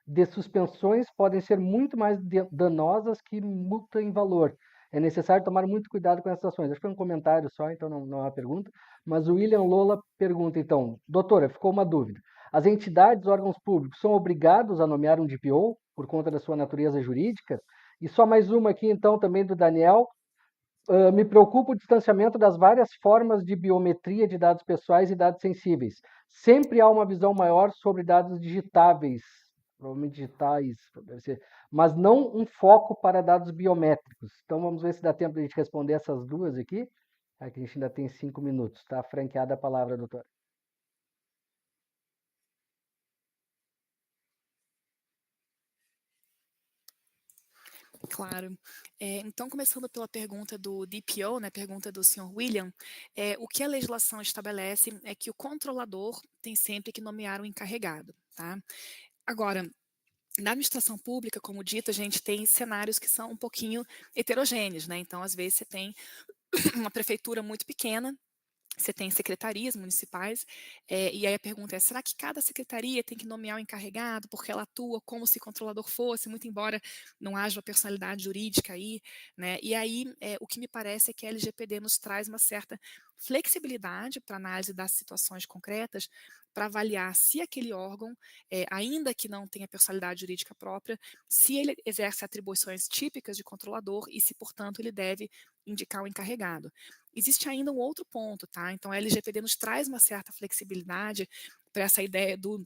de suspensões podem ser muito mais danosas que multa em valor. É necessário tomar muito cuidado com essas ações. Acho que foi um comentário só, então não é uma pergunta. Mas o William Lola pergunta, então, doutora, ficou uma dúvida. As entidades, órgãos públicos, são obrigados a nomear um DPO por conta da sua natureza jurídica? E só mais uma aqui, então, também do Daniel. Me preocupa o distanciamento das várias formas de biometria de dados pessoais e dados sensíveis. Sempre há uma visão maior sobre dados digitáveis, provavelmente digitais, deve ser, mas não um foco para dados biométricos. Então vamos ver se dá tempo de a gente responder essas duas aqui. Aqui a gente ainda tem 5 minutos. Está franqueada a palavra, doutora. Claro. Então, começando pela pergunta do DPO, né, pergunta do senhor William, o que a legislação estabelece é que o controlador tem sempre que nomear um encarregado, tá? Agora, na administração pública, como dito, a gente tem cenários que são um pouquinho heterogêneos, né? Então, às vezes, você tem uma prefeitura muito pequena, você tem secretarias municipais, e aí a pergunta é: será que cada secretaria tem que nomear um encarregado, porque ela atua como se controlador fosse, muito embora não haja uma personalidade jurídica aí, né? E aí, o que me parece é que a LGPD nos traz uma certa flexibilidade para análise das situações concretas, para avaliar se aquele órgão, ainda que não tenha personalidade jurídica própria, se ele exerce atribuições típicas de controlador e se, portanto, ele deve indicar o encarregado. Existe ainda um outro ponto, tá? Então, a LGPD nos traz uma certa flexibilidade para essa ideia do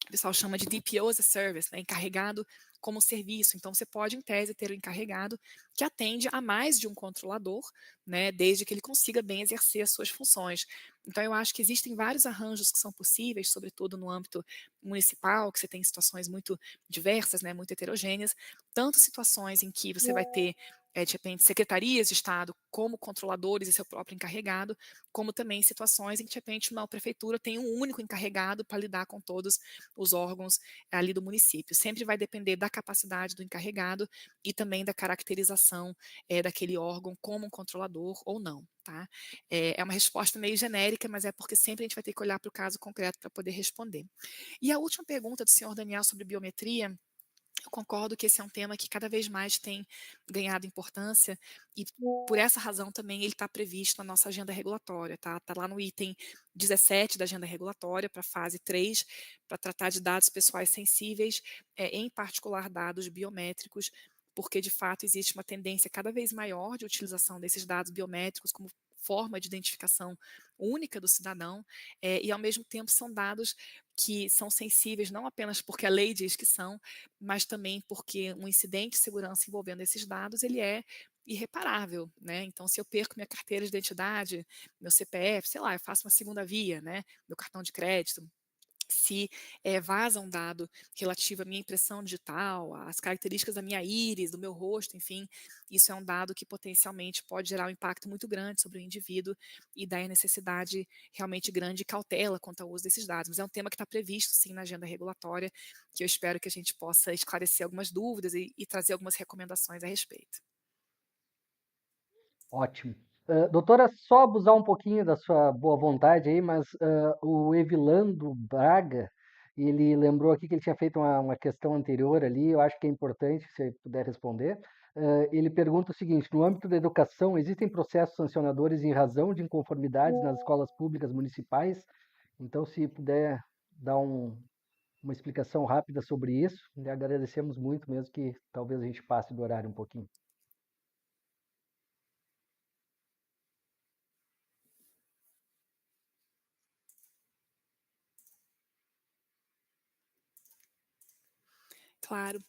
o pessoal chama de DPO as a Service, né, encarregado como serviço. Então, você pode, em tese, ter um encarregado que atende a mais de um controlador, né, desde que ele consiga bem exercer as suas funções. Então, eu acho que existem vários arranjos que são possíveis, sobretudo no âmbito municipal, que você tem situações muito diversas, né, muito heterogêneas, tanto situações em que você vai ter, de repente, secretarias de Estado como controladores e seu próprio encarregado, como também situações em que, de repente, uma prefeitura tem um único encarregado para lidar com todos os órgãos ali do município. Sempre vai depender da capacidade do encarregado e também da caracterização daquele órgão como um controlador ou não. Tá? É uma resposta meio genérica, mas é porque sempre a gente vai ter que olhar para o caso concreto para poder responder. E a última pergunta do senhor Daniel sobre biometria, eu concordo que esse é um tema que cada vez mais tem ganhado importância e por essa razão também ele está previsto na nossa agenda regulatória, tá? Está lá no item 17 da agenda regulatória para a fase 3, para tratar de dados pessoais sensíveis, em particular dados biométricos, porque de fato existe uma tendência cada vez maior de utilização desses dados biométricos como forma de identificação única do cidadão, e ao mesmo tempo são dados que são sensíveis não apenas porque a lei diz que são, mas também porque um incidente de segurança envolvendo esses dados, ele é irreparável, né? Então, se eu perco minha carteira de identidade, meu CPF, sei lá, eu faço uma segunda via, né? Meu cartão de crédito, se vaza um dado relativo à minha impressão digital, às características da minha íris, do meu rosto, enfim, isso é um dado que potencialmente pode gerar um impacto muito grande sobre o indivíduo e daí a necessidade realmente grande de cautela quanto ao uso desses dados. Mas é um tema que está previsto, sim, na agenda regulatória, que eu espero que a gente possa esclarecer algumas dúvidas e trazer algumas recomendações a respeito. Ótimo. Doutora, só abusar um pouquinho da sua boa vontade aí, mas o Evilando Braga, ele lembrou aqui que ele tinha feito uma questão anterior ali, eu acho que é importante, se você puder responder. Ele pergunta o seguinte: no âmbito da educação, existem processos sancionadores em razão de inconformidades nas escolas públicas municipais? Então, se puder dar uma explicação rápida sobre isso, lhe agradecemos muito, mesmo que talvez a gente passe do horário um pouquinho. Claro.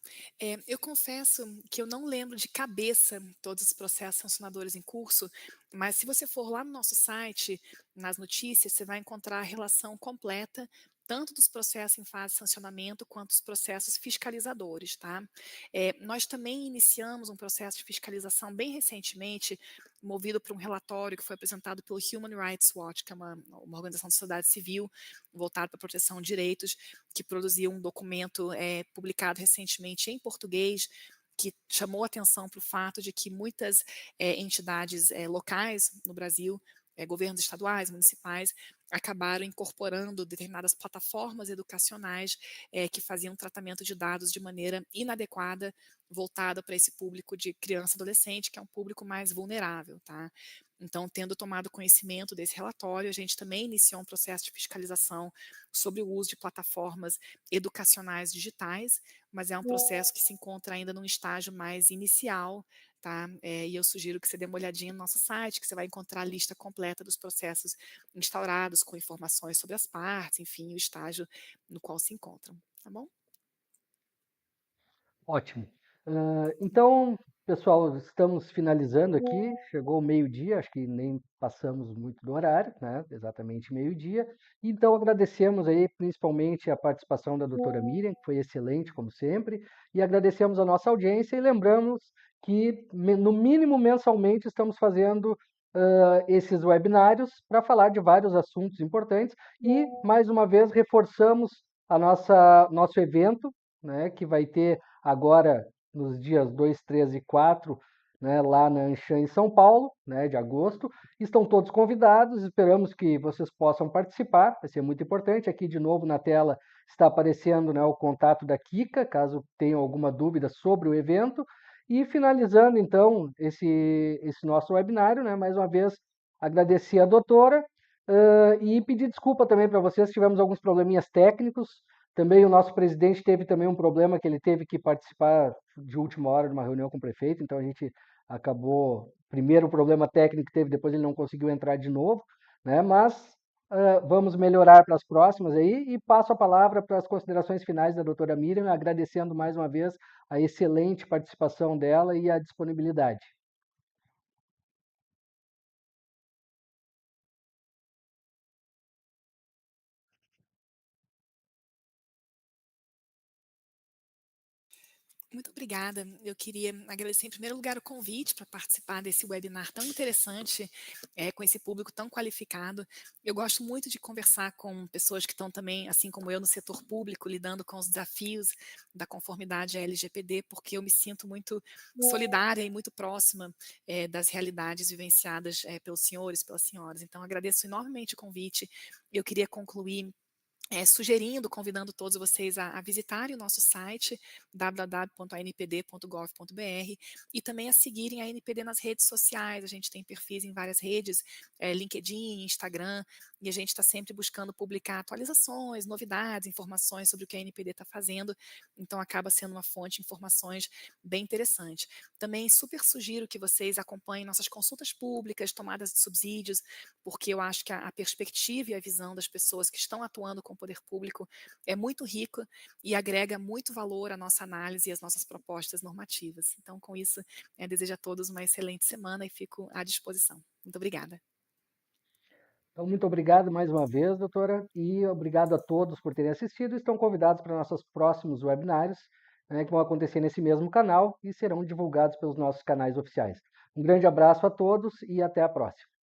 Eu confesso que eu não lembro de cabeça todos os processos sancionadores em curso, mas se você for lá no nosso site, nas notícias, você vai encontrar a relação completa, tanto dos processos em fase de sancionamento, quanto dos processos fiscalizadores, tá? Nós também iniciamos um processo de fiscalização bem recentemente, movido por um relatório que foi apresentado pelo Human Rights Watch, que é uma organização de sociedade civil voltada para a proteção de direitos, que produziu um documento publicado recentemente em português, que chamou atenção para o fato de que muitas entidades locais no Brasil, governos estaduais, municipais, acabaram incorporando determinadas plataformas educacionais que faziam tratamento de dados de maneira inadequada, voltada para esse público de criança e adolescente, que é um público mais vulnerável, tá? Então, tendo tomado conhecimento desse relatório, a gente também iniciou um processo de fiscalização sobre o uso de plataformas educacionais digitais, mas é um processo que se encontra ainda num estágio mais inicial, tá? E eu sugiro que você dê uma olhadinha no nosso site, que você vai encontrar a lista completa dos processos instaurados, com informações sobre as partes, enfim, o estágio no qual se encontram, tá bom? Ótimo. Então, pessoal, estamos finalizando aqui. Chegou o meio-dia, acho que nem passamos muito do horário, né? Exatamente meio-dia. Então, agradecemos aí principalmente a participação da doutora Miriam, que foi excelente, como sempre, e agradecemos a nossa audiência e lembramos que, no mínimo mensalmente, estamos fazendo esses webinários para falar de vários assuntos importantes e, mais uma vez, reforçamos a nosso evento, né, que vai ter agora nos dias 2, 3 e 4, né, lá na Anshan, em São Paulo, né, de agosto. Estão todos convidados, esperamos que vocês possam participar, vai ser muito importante. Aqui de novo na tela está aparecendo, né, o contato da Kika, caso tenham alguma dúvida sobre o evento. E finalizando então esse nosso webinário, né, mais uma vez agradecer a doutora e pedir desculpa também para vocês, tivemos alguns probleminhas técnicos, também o nosso presidente teve também um problema que ele teve que participar de última hora de uma reunião com o prefeito, então a gente acabou, primeiro o problema técnico que teve, depois ele não conseguiu entrar de novo, né? Mas vamos melhorar para as próximas aí e passo a palavra para as considerações finais da doutora Miriam, agradecendo mais uma vez a excelente participação dela e a disponibilidade. Muito obrigada. Eu queria agradecer, em primeiro lugar, o convite para participar desse webinar tão interessante, com esse público tão qualificado. Eu gosto muito de conversar com pessoas que estão também, assim como eu, no setor público, lidando com os desafios da conformidade à LGPD, porque eu me sinto muito solidária e muito próxima das realidades vivenciadas pelos senhores, pelas senhoras. Então, agradeço enormemente o convite. Eu queria concluir sugerindo, convidando todos vocês a visitarem o nosso site www.anpd.gov.br e também a seguirem a NPD nas redes sociais. A gente tem perfis em várias redes, LinkedIn, Instagram, e a gente está sempre buscando publicar atualizações, novidades, informações sobre o que a NPD está fazendo, então acaba sendo uma fonte de informações bem interessante. Também super sugiro que vocês acompanhem nossas consultas públicas, tomadas de subsídios, porque eu acho que a perspectiva e a visão das pessoas que estão atuando com o poder público é muito rica e agrega muito valor à nossa análise e às nossas propostas normativas. Então, com isso, desejo a todos uma excelente semana e fico à disposição. Muito obrigada. Então, muito obrigado mais uma vez, doutora, e obrigado a todos por terem assistido. Estão convidados para nossos próximos webinários, né, que vão acontecer nesse mesmo canal e serão divulgados pelos nossos canais oficiais. Um grande abraço a todos e até a próxima.